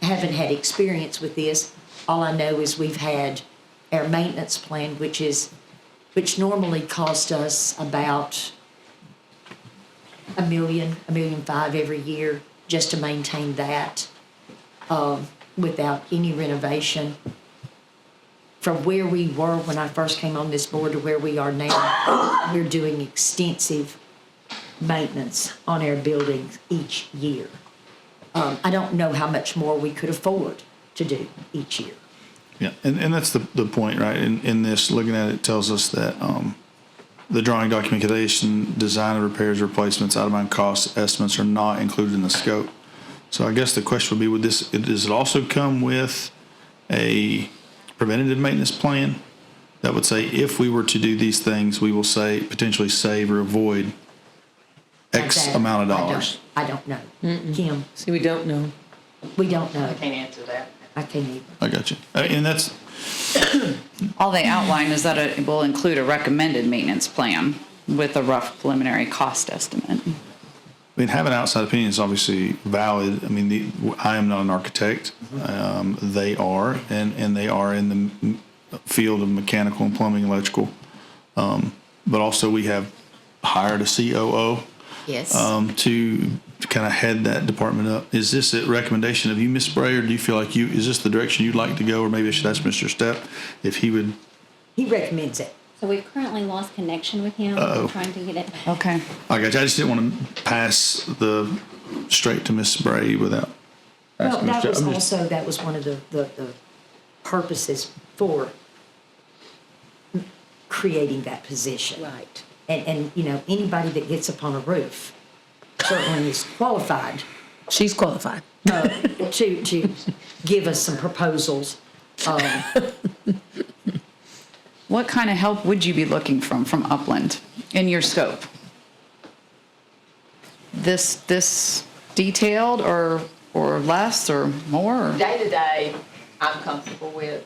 haven't had experience with this. All I know is we've had our maintenance plan, which normally cost us about $1 million, $1.5 million every year just to maintain that, without any renovation. From where we were when I first came on this board to where we are now, we're doing extensive maintenance on our buildings each year. I don't know how much more we could afford to do each year. Yeah, and that's the point, right? In this, looking at it, tells us that the drawing documentation, design of repairs, replacements, out-of-mind cost estimates are not included in the scope. So I guess the question would be, does it also come with a preventative maintenance plan that would say, if we were to do these things, we will potentially save or avoid X That, amount of dollars? I don't know. Kim, See, we don't know. we don't know. Can't answer that. I can't either. I got you. And that's, All they outline is that it will include a recommended maintenance plan with a rough preliminary cost estimate. I mean, having outside opinion is obviously valid. I mean, I am not an architect. They are, and they are in the field of mechanical and plumbing, electrical. But also we have hired a COO Yes. to kind of head that department up. Is this a recommendation of you, Ms. Bray, or do you feel like is this the direction you'd like to go? Or maybe I should ask Mr. Stepp if he would. He recommends it. So we've currently lost connection with him. Uh-oh. We're trying to get it back. Okay. I got you. I just didn't want to pass straight to Ms. Bray without Well, asking that Mr. was I'm just- also, that was one of the purposes for creating that position. Right. And, you know, anybody that gets up on a roof certainly is qualified She's qualified. to give us some proposals. What kind of help would you be looking from Upland in your scope? This detailed or less or more? Day-to-day, I'm comfortable with,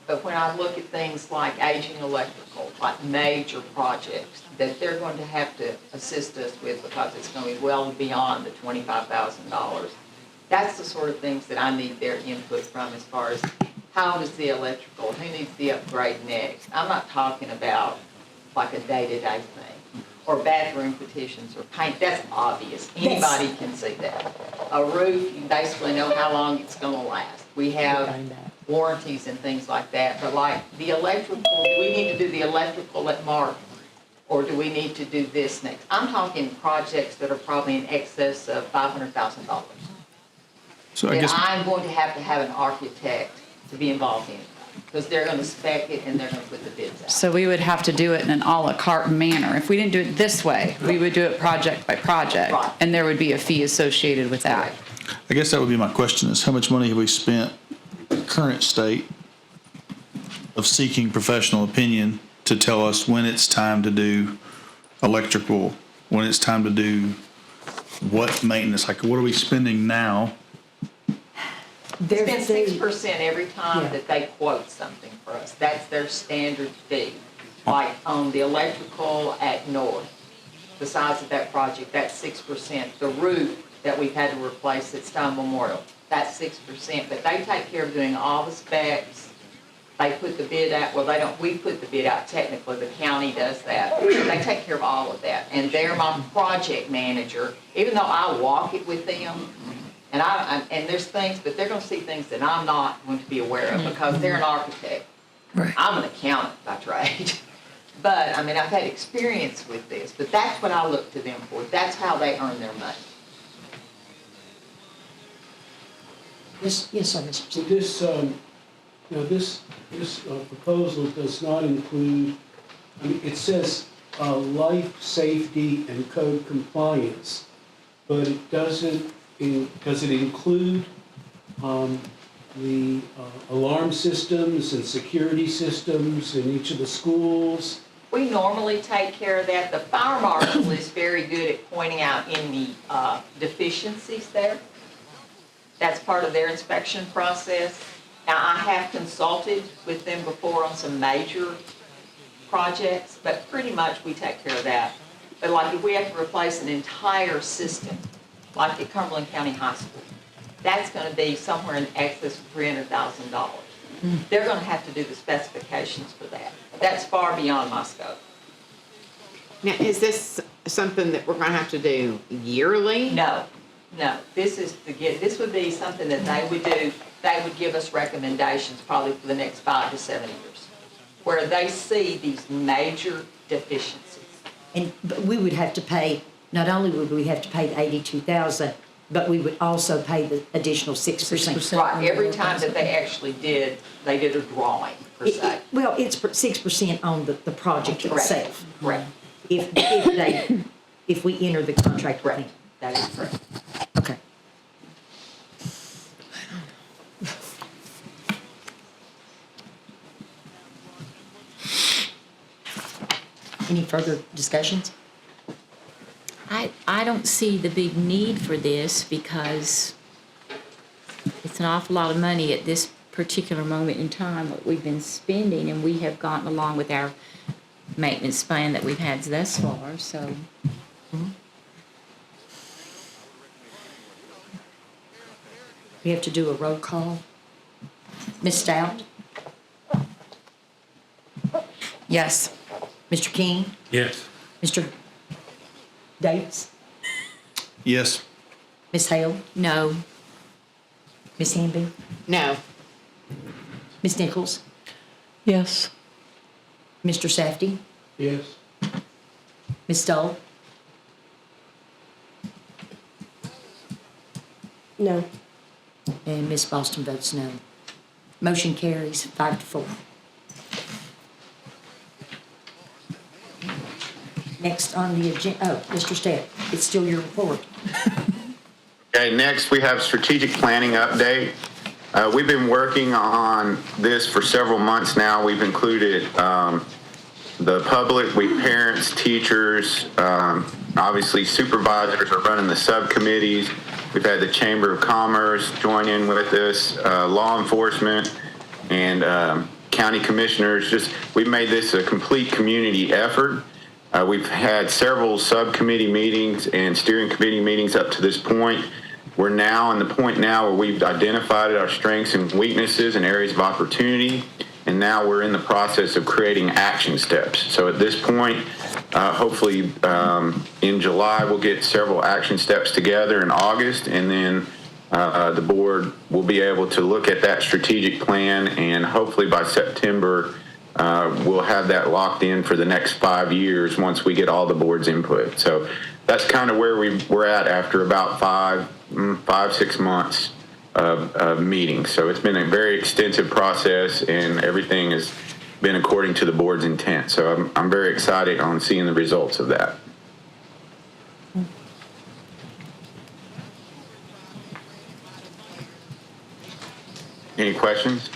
but when I look at things like aging electrical, like major projects that they're going to have to assist us with because it's going to be well beyond the $25,000, that's the sort of things that I need their input from as far as how does the electrical, who needs the upgrade next? I'm not talking about like a day-to-day thing, or bathroom petitions or paint, that's obvious. Anybody can see that. A roof, you basically know how long it's gonna last. We have warranties and things like that, but like the electrical, do we need to do the electrical at Martin? Or do we need to do this next? I'm talking projects that are probably in excess of $500,000. So I That guess. I'm going to have an architect to be involved in, because they're gonna spec it and they're gonna put the bids out. So we would have to do it in an à la carte manner. If we didn't do it this way, we would do it project by project. Right. And there would be a fee associated with that. I guess that would be my question, is how much money have we spent, current state, of seeking professional opinion to tell us when it's time to do electrical, when it's time to do what maintenance, like what are we spending now? Spend 6% every time Yeah. that they quote something for us. That's their standard fee. Like on the electrical at North, the size of that project, that's 6%. The roof that we've had to replace at Stone Memorial, that's 6%. But they take care of doing all the specs. They put the bid out, well, they don't, we put the bid out technically, the county does that. They take care of all of that. And they're my project manager, even though I walk it with them. And there's things, but they're gonna see things that I'm not going to be aware of because they're an architect. Right. I'm an accountant by trade. But, I mean, I've had experience with this, but that's what I look to them for. That's how they earn their money. Yes, sir, Mr. So this, this proposal does not include, I mean, it says life, safety, and code compliance, but it doesn't, does it include the alarm systems and security systems in each of the schools? We normally take care of that. The fire marshal is very good at pointing out any deficiencies there. That's part of their inspection process. Now, I have consulted with them before on some major projects, but pretty much we take care of that. But like if we have to replace an entire system, like at Cumberland County High School, that's going to be somewhere in excess of $300,000. They're going to have to do the specifications for that. That's far beyond my scope. Now, is this something that we're gonna have to do yearly? No. This would be something that they would do. They would give us recommendations probably for the next 5 to 7 years, where they see these major deficiencies. But we would have to pay, not only would we have to pay the $82,000, but we would also pay the additional 6%. 6%. Right, every time that they actually did, they did a drawing, per se. Well, it's 6% on the project Correct. itself. Correct. If we enter the contract with them. That is correct. Okay. Any further discussions? I don't see the big need for this because it's an awful lot of money at this particular moment in time that we've been spending, and we have gotten along with our maintenance plan that we've had thus far, so. We have to do a roll call. Ms. Stout? Yes. Mr. King? Yes. Mr. Davis? Yes. Ms. Hale? No. Ms. Hamby? No. Ms. Nichols? Yes. Mr. Safety? Yes. Ms. Stoll? No. And Ms. Boston votes no. Motion carries 5-4. Next on the agenda, Mr. Stepp, it's still your report. Okay, next we have strategic planning update. We've been working on this for several months now. We've included the public, parents, teachers, obviously supervisors are running the subcommittees. We've had the Chamber of Commerce join in with this, law enforcement, and county commissioners. We've made this a complete community effort. We've had several subcommittee meetings and steering committee meetings up to this point. We're now in the point now where we've identified our strengths and weaknesses and areas of opportunity, and now we're in the process of creating action steps. So at this point, hopefully in July, we'll get several action steps together in August, and then the board will be able to look at that strategic plan, and hopefully by September, we'll have that locked in for the next 5 years once we get all the board's input. So that's kind of where we're at after about 5-6 months of meetings. So it's been a very extensive process, and everything has been according to the board's intent. So I'm very excited on seeing the results of that. Any questions?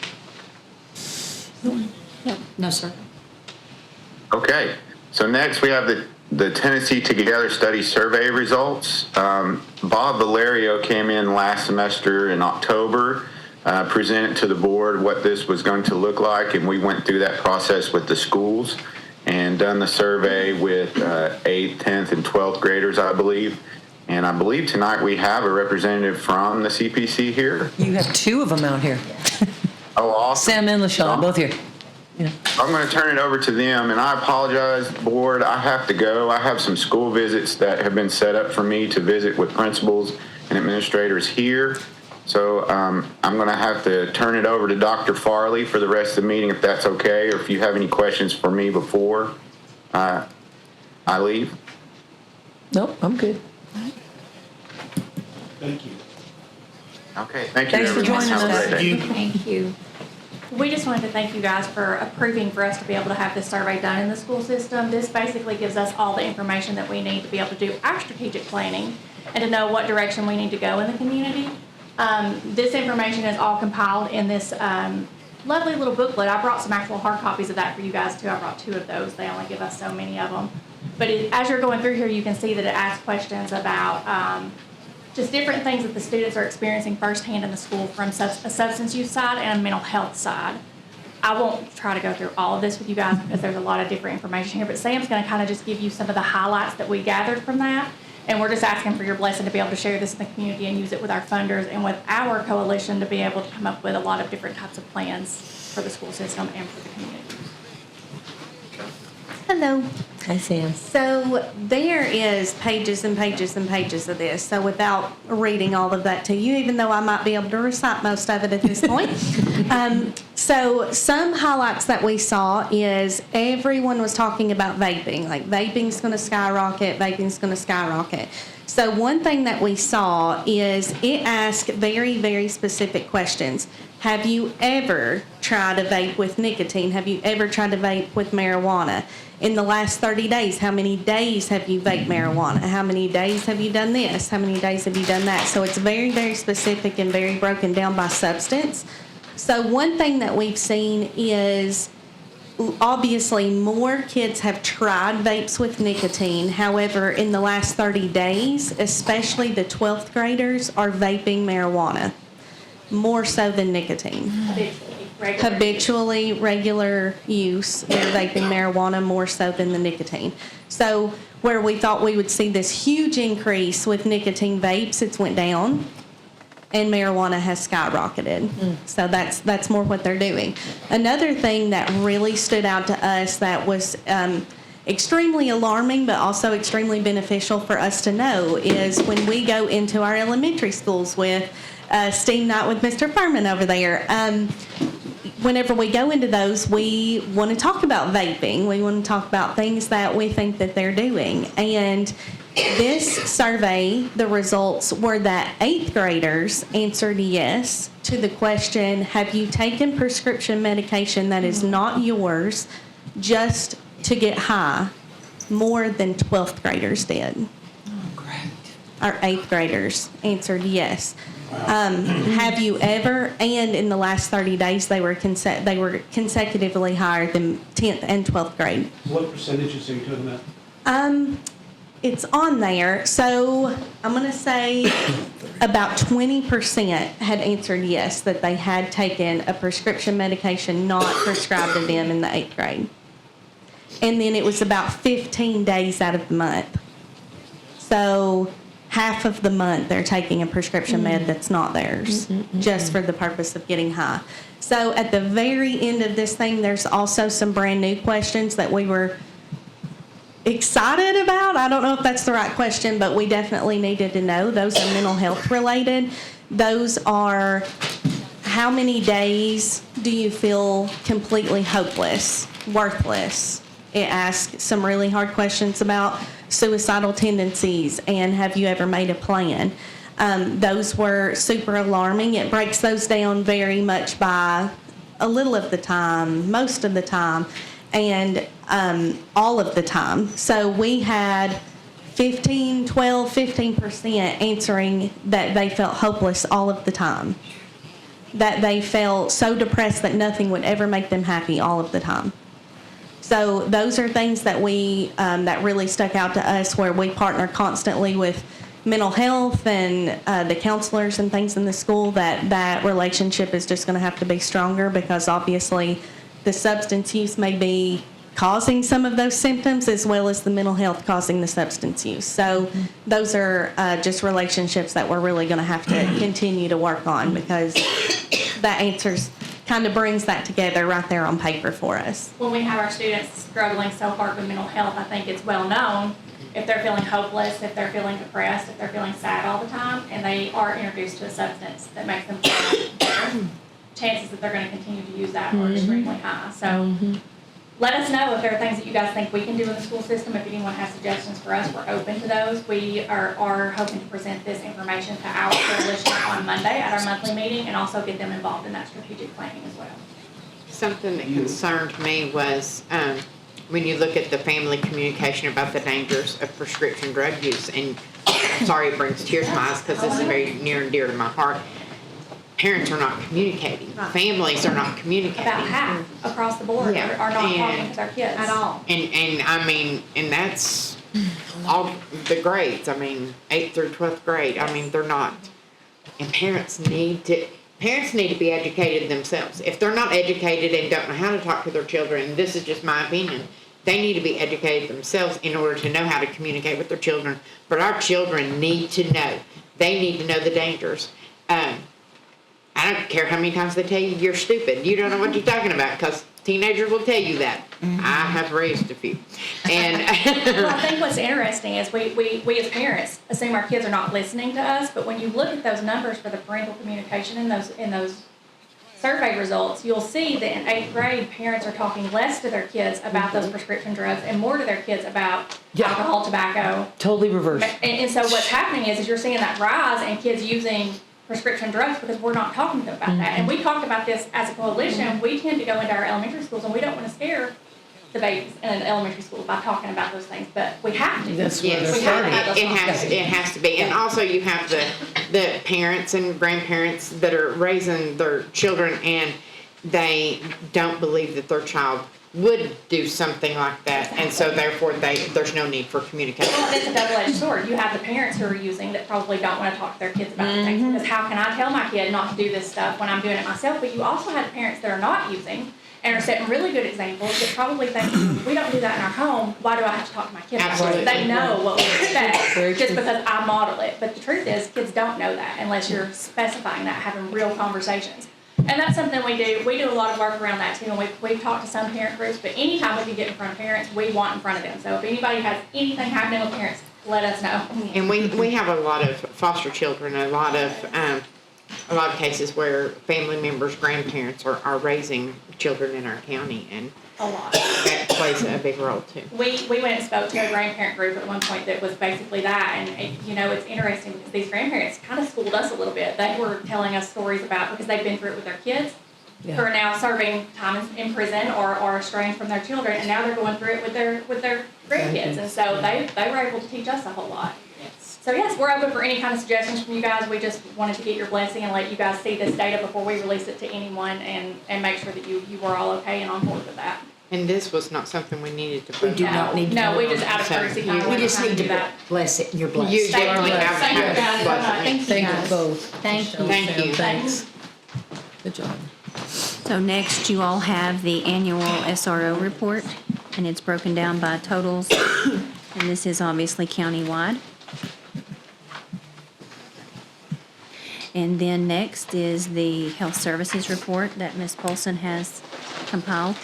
No, sir. Okay, so next we have the Tennessee Together Study Survey results. Bob Valerio came in last semester in October, presented to the board what this was going to look like, and we went through that process with the schools and done the survey with 8th, 10th, and 12th graders, I believe. And I believe tonight we have a representative from the CPC here. You have two of them out here. Oh, awesome. Sam and LaShawn, both here. Yeah. I'm going to turn it over to them, and I apologize, board. I have to go. I have some school visits that have been set up for me to visit with principals and administrators here. So I'm going to have to turn it over to Dr. Farley for the rest of the meeting, if that's okay, or if you have any questions for me before I leave. Nope, I'm good. Thank you. Okay, thank you, Thanks for everyone. joining Have a us. great day. Thank you. We just wanted to thank you guys for approving for us to be able to have this survey done in the school system. This basically gives us all the information that we need to be able to do our strategic planning and to know what direction we need to go in the community. This information is all compiled in this lovely little booklet. I brought some actual hard copies of that for you guys too. I brought 2 of those. They only give us so many of them. But as you're going through here, you can see that it asks questions about just different things that the students are experiencing firsthand in the school from a substance use side and a mental health side. I won't try to go through all of this with you guys because there's a lot of different information here, but Sam's going to kind of just give you some of the highlights that we gathered from that. And we're just asking for your blessing to be able to share this in the community and use it with our funders and with our coalition to be able to come up with a lot of different types of plans for the school system and for the community. Hello. Hi, Sam. So there is pages and pages and pages of this. So without reading all of that to you, even though I might be able to recite most of it at this point. So some highlights that we saw is everyone was talking about vaping. Like vaping's going to skyrocket, vaping's going to skyrocket. So one thing that we saw is it asked very, very specific questions. Have you ever tried a vape with nicotine? Have you ever tried to vape with marijuana? In the last 30 days, how many days have you vaped marijuana? How many days have you done this? How many days have you done that? So it's very, very specific and very broken down by substance. So one thing that we've seen is obviously more kids have tried vapes with nicotine. However, in the last 30 days, especially the 12th graders are vaping marijuana more so than nicotine. Habitually, regular use, they're vaping marijuana more so than the nicotine. So where we thought we would see this huge increase with nicotine vapes, it's went down, and marijuana has skyrocketed. So that's more what they're doing. Another thing that really stood out to us that was extremely alarming but also extremely beneficial for us to know is when we go into our elementary schools with STEAM night with Mr. Furman over there. Whenever we go into those, we want to talk about vaping. We want to talk about things that we think that they're doing. And this survey, the results were that 8th graders answered yes to the question, have you taken prescription medication that is not yours just to get high? More than 12th graders did. Oh, great. Our 8th graders answered yes. Have you ever, and in the last 30 days, they were consecutively higher than 10th and 12th grade. What percentages are you talking about? It's on there. So I'm going to say about 20% had answered yes, that they had taken a prescription medication not prescribed to them in the 8th grade. And then it was about 15 days out of the month. So half of the month they're taking a prescription med that's not theirs, just for the purpose of getting high. So at the very end of this thing, there's also some brand new questions that we were excited about. I don't know if that's the right question, but we definitely needed to know. Those are mental health related. Those are, how many days do you feel completely hopeless, worthless? It asks some really hard questions about suicidal tendencies and have you ever made a plan? Those were super alarming. It breaks those down very much by a little of the time, most of the time, and all of the time. So we had 15% answering that they felt hopeless all of the time, that they felt so depressed that nothing would ever make them happy all of the time. So those are things that we that really stuck out to us, where we partner constantly with mental health and the counselors and things in the school. That relationship is just going to have to be stronger, because obviously the substance use may be causing some of those symptoms as well as the mental health causing the substance use. So those are just relationships that we're really going to have to continue to work on, because that answers kind of brings that together right there on paper for us. When we have our students struggling so hard with mental health, I think it's well known if they're feeling hopeless, if they're feeling depressed, if they're feeling sad all the time, and they are introduced to a substance that makes them feel better, chances that they're going to continue to use that are extremely high. So let us know if there are things that you guys think we can do in the school system. If anyone has suggestions for us, we're open to those. We are hoping to present this information to our coalition on Monday at our monthly meeting, and also get them involved in that strategic planning as well. Something that concerned me was when you look at the family communication about the dangers of prescription drug use, and sorry it brings tears to my eyes because this is very near and dear to my heart. Parents are not communicating. Families are not communicating. About half across the board are not talking to their kids at all. And I mean, and that's all the grades. I mean, 8th through 12th grade. I mean, they're not. And parents need to be educated themselves. If they're not educated and don't know how to talk to their children, this is just my opinion, they need to be educated themselves in order to know how to communicate with their children. But our children need to know. They need to know the dangers. I don't care how many times they tell you you're stupid. You don't know what you're talking about, because Teenagers will tell you that. I have raised a few. And Well, I think what's interesting is we as parents assume our kids are not listening to us, but when you look at those numbers for the parental communication in those survey results, you'll see that in 8th grade, parents are talking less to their kids about those prescription drugs and more to their kids about alcohol, tobacco. Totally reversed. And so what's happening is you're seeing that rise in kids using prescription drugs because we're not talking to them about that. And we talked about this as a coalition. We tend to go into our elementary schools and we don't want to scare the babies in an elementary school by talking about those things, but we have to. That's where yes, they're starting. it has to be. And also you have the parents and grandparents that are raising their children and they don't believe that their child would do something like that, and so therefore there's no need for communication. Well, it's a double-edged sword. You have the parents who are using that probably don't want to talk to their kids about the things, because how can I tell my kid not to do this stuff when I'm doing it myself? But you also have parents that are not using and are setting really good examples that probably think, we don't do that in our home, why do I have to talk to my kids about Absolutely. it? They know what we expect just because I model it. But the truth is, kids don't know that unless you're specifying that, having real conversations. And that's something we do. We do a lot of work around that too, and we've talked to some parent groups, but anytime we can get in front of parents, we want in front of them. So if anybody has anything happening with parents, let us know. And we have a lot of foster children, a lot of cases where family members, grandparents are raising children in our county, and A lot. that plays a big role too. We went and spoke to a grandparent group at one point that was basically that, and it's interesting because these grandparents kind of schooled us a little bit. They were telling us stories about, because they've been through it with their kids, who are now serving time in prison or estranged from their children, and now they're going through it with their grandkids, and so they were able to teach us a whole lot. So yes, we're open for any kind of suggestions from you guys. We just wanted to get your blessing and let you guys see this data before we release it to anyone, and make sure that you were all okay and on board with that. And this was not something we needed to. We do not need to. No, we just out of So, courtesy kind of We wanted just to need do to that. bless it, you're blessed. You definitely have to Thank you, have guys. blessing. Thank you both. Thank you. Thank you. Thanks. Good job. So next, you all have the annual SRO report, and it's broken down by totals, and this is obviously countywide. And then next is the health services report that Ms. Polson has compiled.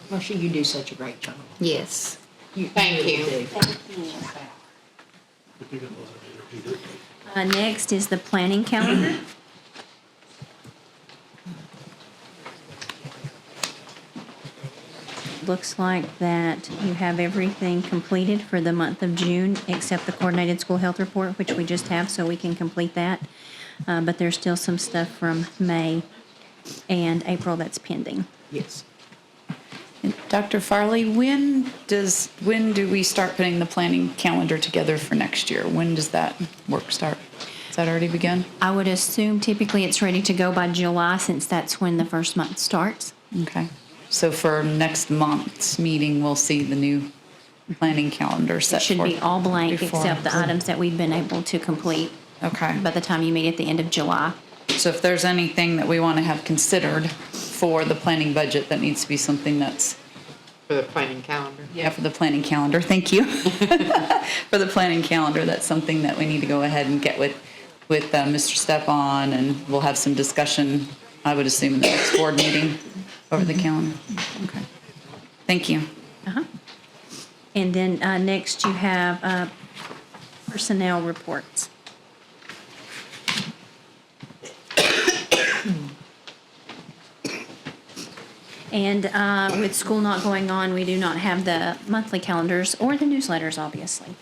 Marcia, you do such a great job. Yes. Thank you. Next is the planning calendar. Looks like that you have everything completed for the month of June, except the coordinated school health report, which we just have, so we can complete that. But there's still some stuff from May and April that's pending. Yes. Dr. Farley, when do we start putting the planning calendar together for next year? When does that work start? Has that already begun? I would assume typically it's ready to go by July, since that's when the first month starts. Okay. So for next month's meeting, we'll see the new planning calendar set It should for be all blank before. except the items that we've been able to complete Okay. by the time you meet at the end of July. So if there's anything that we want to have considered for the planning budget, that needs to be something that's, For the planning calendar. yeah, for the planning calendar, thank you. For the planning calendar, that's something that we need to go ahead and get with Mr. Stepan, and we'll have some discussion, I would assume, in the next board meeting over the calendar. Okay. Thank you. Uh-huh. And then next you have personnel reports. And with school not going on, we do not have the monthly calendars or the newsletters, obviously.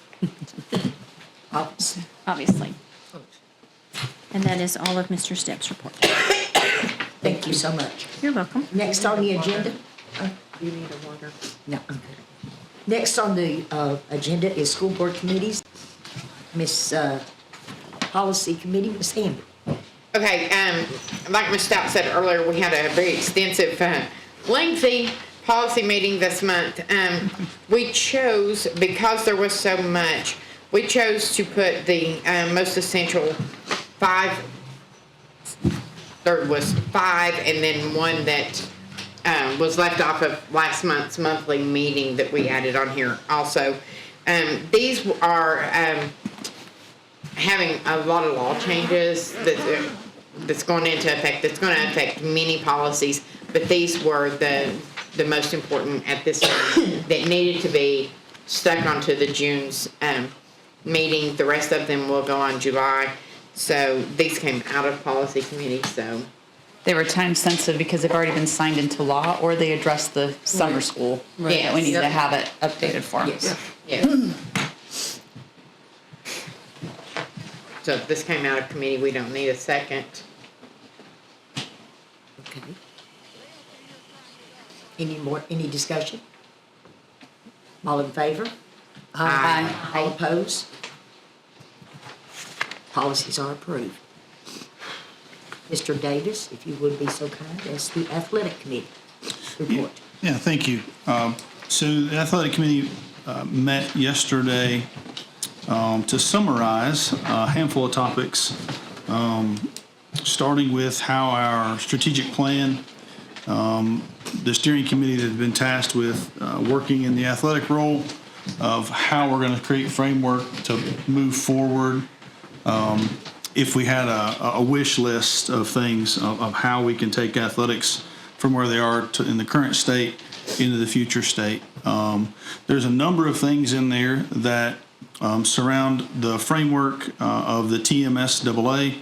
Obviously. And that is all of Mr. Stepp's report. Thank you so much. You're welcome. Next on the agenda? You need a water. No, I'm good. Next on the agenda is school board committees. Miss Policy Committee, Miss Hamby. Okay, like Ms. Stout said earlier, we had a very extensive, lengthy policy meeting this month. We chose, because there was so much, we chose to put the most essential there was five, and then one that was left off of last month's monthly meeting that we added on here also. These are having a lot of law changes that that's going into effect, that's gonna affect many policies, but these were the most important at this time that needed to be stuck onto the June's, meeting. The rest of them will go on July. So these came out of policy committee, so. They were time sensitive because they've already been signed into law, or they address the summer school. Right. That we need to Yes. have it updated for. Yes, yes. So this came out of committee, we don't need a second. Okay. Any discussion? All in favor? Aye. All opposed? Policies are approved. Mr. Davis, if you would be so kind, as the athletic committee report. Yeah, thank you. So the athletic committee met yesterday to summarize a handful of topics, starting with how our strategic plan, the steering committee that had been tasked with working in the athletic role, of how we're going to create framework to move forward. If we had a wish list of things of how we can take athletics from where they are in the current state into the future state. There's a number of things in there that surround the framework of the TMSAA.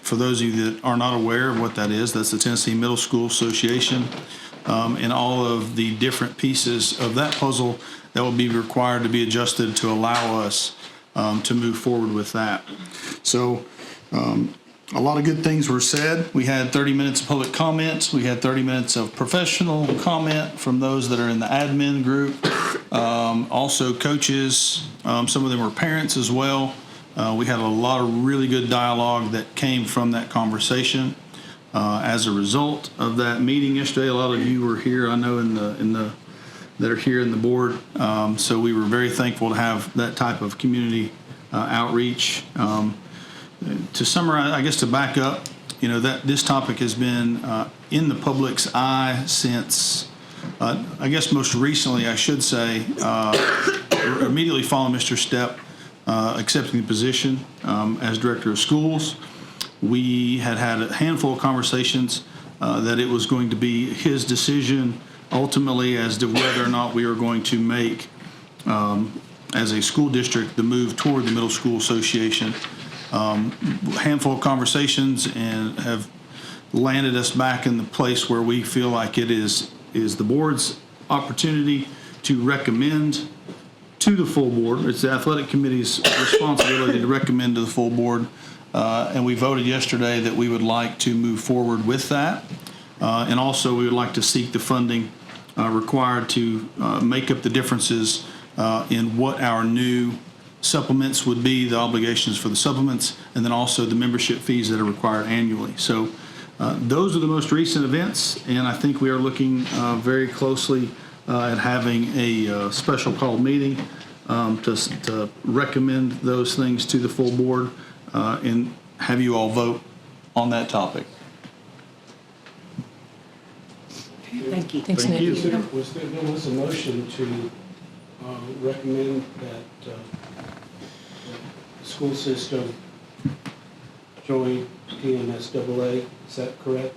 For those of you that are not aware of what that is, that's the Tennessee Middle School Association, and all of the different pieces of that puzzle that will be required to be adjusted to allow us to move forward with that. So a lot of good things were said. We had 30 minutes of public comments. We had 30 minutes of professional comment from those that are in the admin group. Also coaches, some of them were parents as well. We had a lot of really good dialogue that came from that conversation. As a result of that meeting yesterday, a lot of you were here, I know, that are here in the board. So we were very thankful to have that type of community outreach. To summarize, I guess to back up, that this topic has been in the public's eye since, I guess most recently, I should say, immediately following Mr. Stepp accepting the position as director of schools. We had a handful of conversations that it was going to be his decision ultimately as to whether or not we were going to make, as a school district, the move toward the Middle School Association. Handful of conversations and have landed us back in the place where we feel like it is the board's opportunity to recommend to the full board. It's the athletic committee's responsibility to recommend to the full board. And we voted yesterday that we would like to move forward with that. And also we would like to seek the funding required to make up the differences in what our new supplements would be, the obligations for the supplements, and then also the membership fees that are required annually. So those are the most recent events, and I think we are looking very closely at having a special called meeting to recommend those things to the full board and have you all vote on that topic. Thank you. Thanks, Thank Nick. you. There was a motion to recommend that the school system join TMSAA. Is that correct?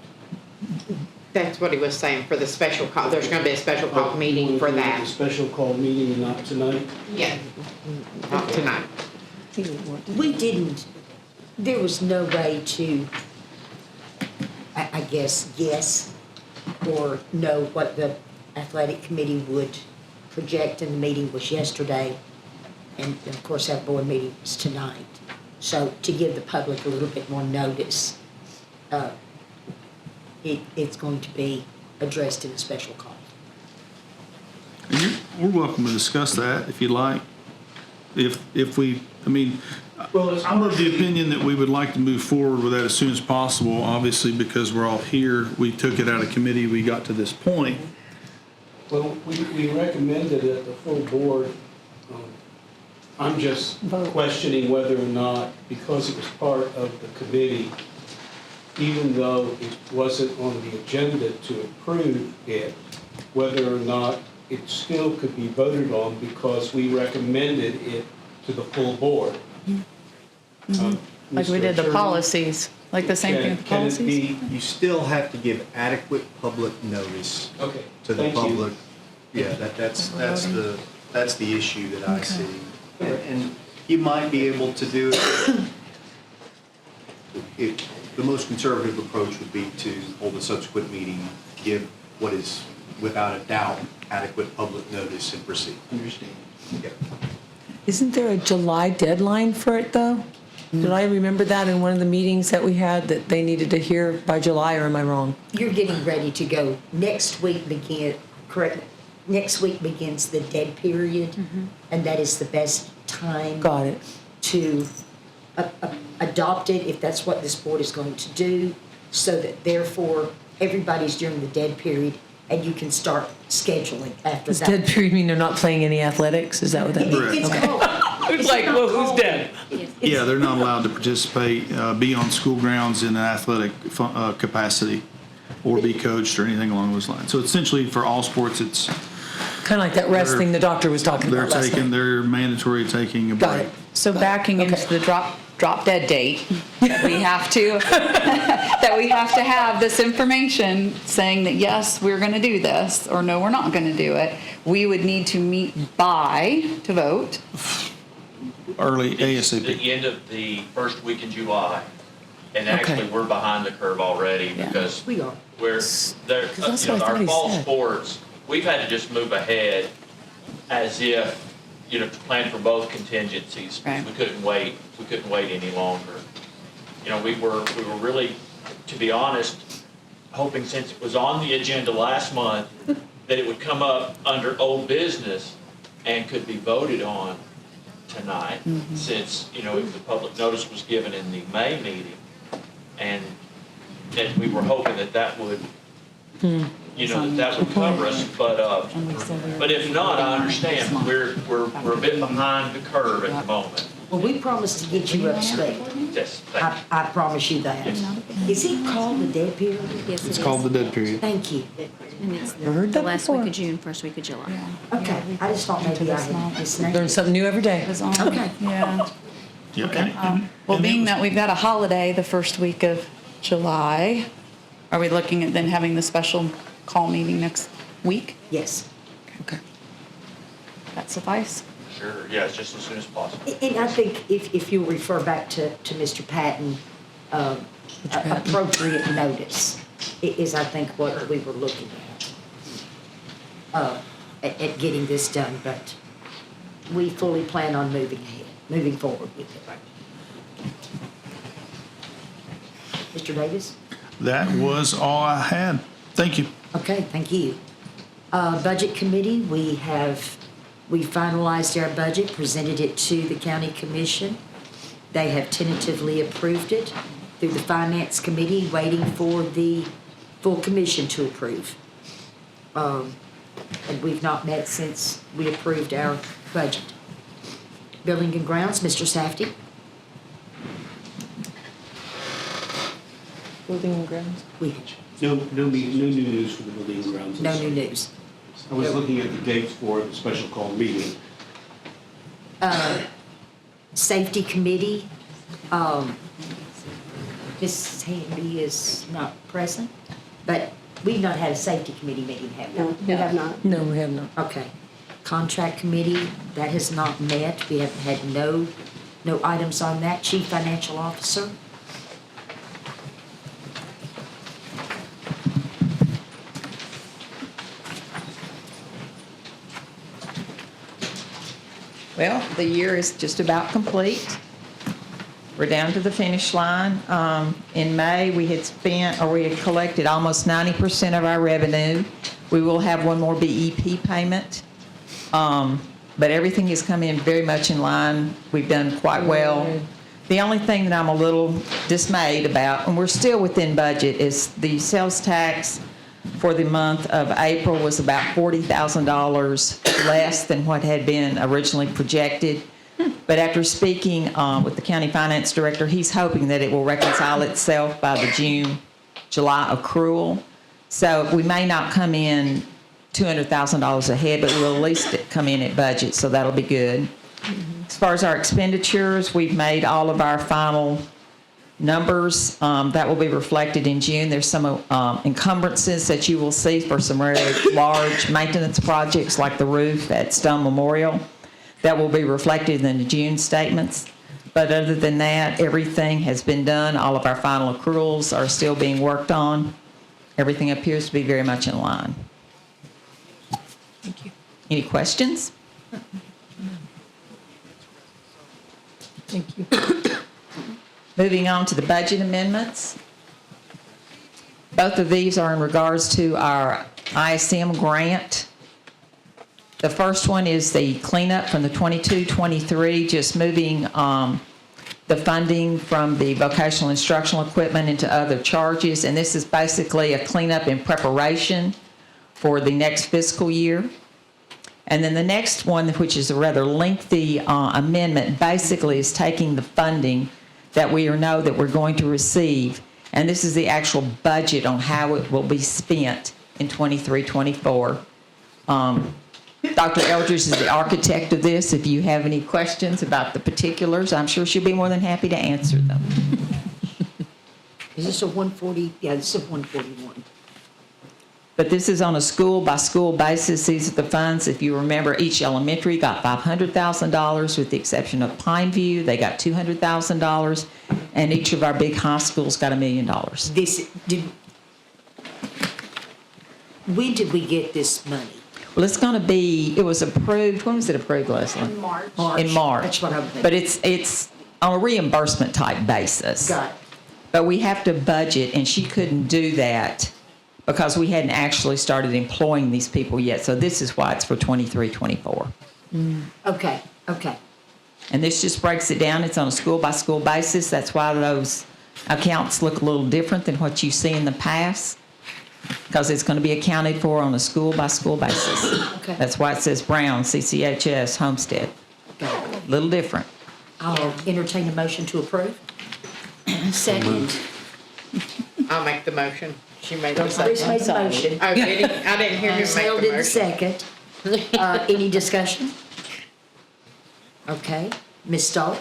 That's what he was saying for the special call. There's gonna be a special call meeting for A that. special call meeting and not tonight? Yeah, not tonight. We didn't, there was no way to, I guess, guess or know what the athletic committee would project, and the meeting was yesterday. And of course, our board meeting is tonight. So to give the public a little bit more notice, it's going to be addressed in a special call. We're welcome to discuss that if you'd like. I'm of the opinion that we would like to move forward with that as soon as possible. Obviously, because we're all here, we took it out of committee, we got to this point. Well, we recommended it, the full board. I'm just questioning whether or not, because it was part of the committee, even though it wasn't on the agenda to approve it, whether or not it still could be voted on because we recommended it to the full board. Like we did the Mr. Attorney? policies. Like the same thing with the Can it policies? be, you still have to give adequate public notice Okay, to the thank you. public. Yeah, that's the issue that I see. And you might be able to do it. The most conservative approach would be to hold a subsequent meeting, give what is without a doubt adequate public notice and proceed. Understand. Yeah. Isn't there a July deadline for it, though? Did I remember that in one of the meetings that we had, that they needed to hear by July, or am I wrong? You're getting ready to go. Next week correct, next week begins the dead period, and that is the best time. Got it. To adopt it, if that's what this board is going to do, so that therefore everybody's during the dead period, and you can start scheduling after Does that. dead period mean they're not playing any athletics? Is that what that means? It's called. It's like, well, who's dead? Yeah, they're not allowed to participate, be on school grounds in an athletic capacity or be coached or anything along those lines. So essentially, for all sports, it's, Kind of like that rest thing the doctor was talking they're about last taking, night. they're mandatory taking a Got break. it. So backing into the drop dead date, that we have to, that we have to have this information saying that, yes, we're gonna do this, or no, we're not gonna do it. We would need to meet to vote. Early It's ASAP. the end of the first week in July. And Okay. actually, we're behind the curve already Yeah. because We are. we're, there, that's what I our thought he fall said. sports, we've had to just move ahead as if, to plan for both contingencies. Right. We couldn't wait any longer. We were really, to be honest, hoping since it was on the agenda last month, that it would come up under old business and could be voted on tonight, since, if the public notice was given in the May meeting. And we were hoping that would, that would cover us, but if not, I understand, we're a bit behind the curve at the moment. Well, we promised to get you up to speed. Yes, thank you. I promise you that. Is it called the dead period? Yes, it It's is. called the dead period. Thank you. And it's heard the that last before. week of June, first week of July. Okay, I just thought maybe I had misnamed Learn it. something new every day. Okay. Yeah. Yeah. Well, And it being was- that we've got a holiday the first week of July, are we looking at then having the special call meeting next week? Yes. Okay. That suffice? Sure, yeah, it's just as soon as possible. And I think if you'll refer back to Mr. Patton, appropriate notice is, I think, what we were looking at getting this done, but we fully plan on moving forward with it. Mr. Davis? That was all I had. Thank you. Okay, thank you. Budget Committee, we finalized our budget, presented it to the County Commission. They have tentatively approved it through the Finance Committee, waiting for the full commission to approve. And we've not met since we approved our budget. Building and Grounds, Mr. Safety? Building and grounds. No new news for the building and grounds. No new news. I was looking at the dates for the special call meeting. Safety Committee, Ms. Handy is not present, but we've not had a Safety Committee meeting, have we? We have not. No, we have not. Okay. Contract Committee, that has not met. We have had no items on that. Chief Financial Officer? Well, the year is just about complete. We're down to the finish line. In May, we had collected almost 90% of our revenue. We will have one more BEP payment. But everything has come in very much in line. We've done quite well. The only thing that I'm a little dismayed about, and we're still within budget, is the sales tax for the month of April was about $40,000 less than what had been originally projected. But after speaking with the county finance director, he's hoping that it will reconcile itself by the June-July accrual. So we may not come in $200,000 ahead, but we'll at least come in at budget, so that'll be good. As far as our expenditures, we've made all of our final numbers. That will be reflected in June. There's some encumbrances that you will see for some very large maintenance projects like the roof at Stone Memorial. That will be reflected in the June statements. But other than that, everything has been done. All of our final accruals are still being worked on. Everything appears to be very much in line. Thank you. Any questions? Thank you. Moving on to the budget amendments. Both of these are in regards to our ISM grant. The first one is the cleanup from the 22-23, just moving the funding from the vocational instructional equipment into other charges. And this is basically a cleanup in preparation for the next fiscal year. And then the next one, which is a rather lengthy amendment, basically is taking the funding that we know that we're going to receive, and this is the actual budget on how it will be spent in 23-24. Dr. Eldridge is the architect of this. If you have any questions about the particulars, I'm sure she'll be more than happy to answer them. Is this a 140? Yeah, this is a 141. But this is on a school-by-school basis. These are the funds. If you remember, each elementary got $500,000, with the exception of Pineview. They got $200,000, and each of our big high schools got $1 million. When did we get this money? Well, it's going to be, it was approved, when was it approved, Leslie? In March. In March. That's what I'm thinking. But it's on a reimbursement type basis. Got it. But we have to budget, and she couldn't do that because we hadn't actually started employing these people yet. So this is why it's for 23-24. Okay, okay. And this just breaks it down. It's on a school-by-school basis. That's why those accounts look a little different than what you see in the past, because it's going to be accounted for on a school-by-school basis. Okay. That's why it says Brown, CCHS, Homestead. Got it. Little different. I'll entertain a motion to approve. Second. I'll make the motion. She made the Bruce second. made the motion. Oh, did he? I didn't hear him Ms. make Hale the did the motion. second. Any discussion? Okay. Ms. Stahl?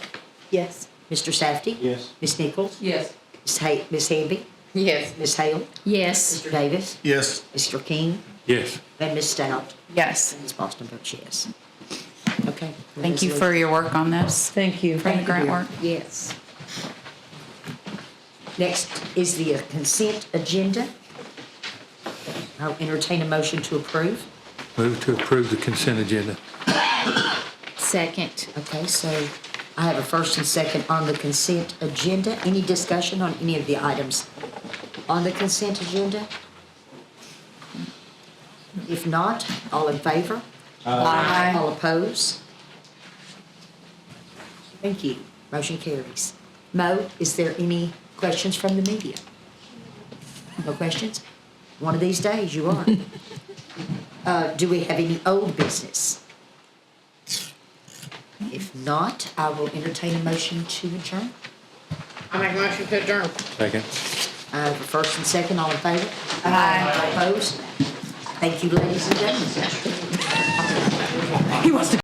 Yes. Mr. Safety? Yes. Ms. Nichols? Yes. Ms. Hamby? Yes. Ms. Hale? Yes. Mr. Davis? Yes. Mr. King? Yes. And Ms. Stout? Yes. Ms. Boston votes yes. Okay. Thank you for your work on this. Thank you. For the grant work. Yes. Next is the consent agenda. I'll entertain a motion to approve. Move to approve the consent agenda. Second. Okay, so I have a first and second on the consent agenda. Any discussion on any of the items on the consent agenda? If not, all in favor? Aye. All opposed? Thank you. Motion carries. Mo, is there any questions from the media? No questions? One of these days, you are. Do we have any old business? If not, I will entertain a motion to adjourn. I make a motion to adjourn. Second. I have a first and second, all in favor? Aye. Opposed? Thank you, ladies and gentlemen. He wants to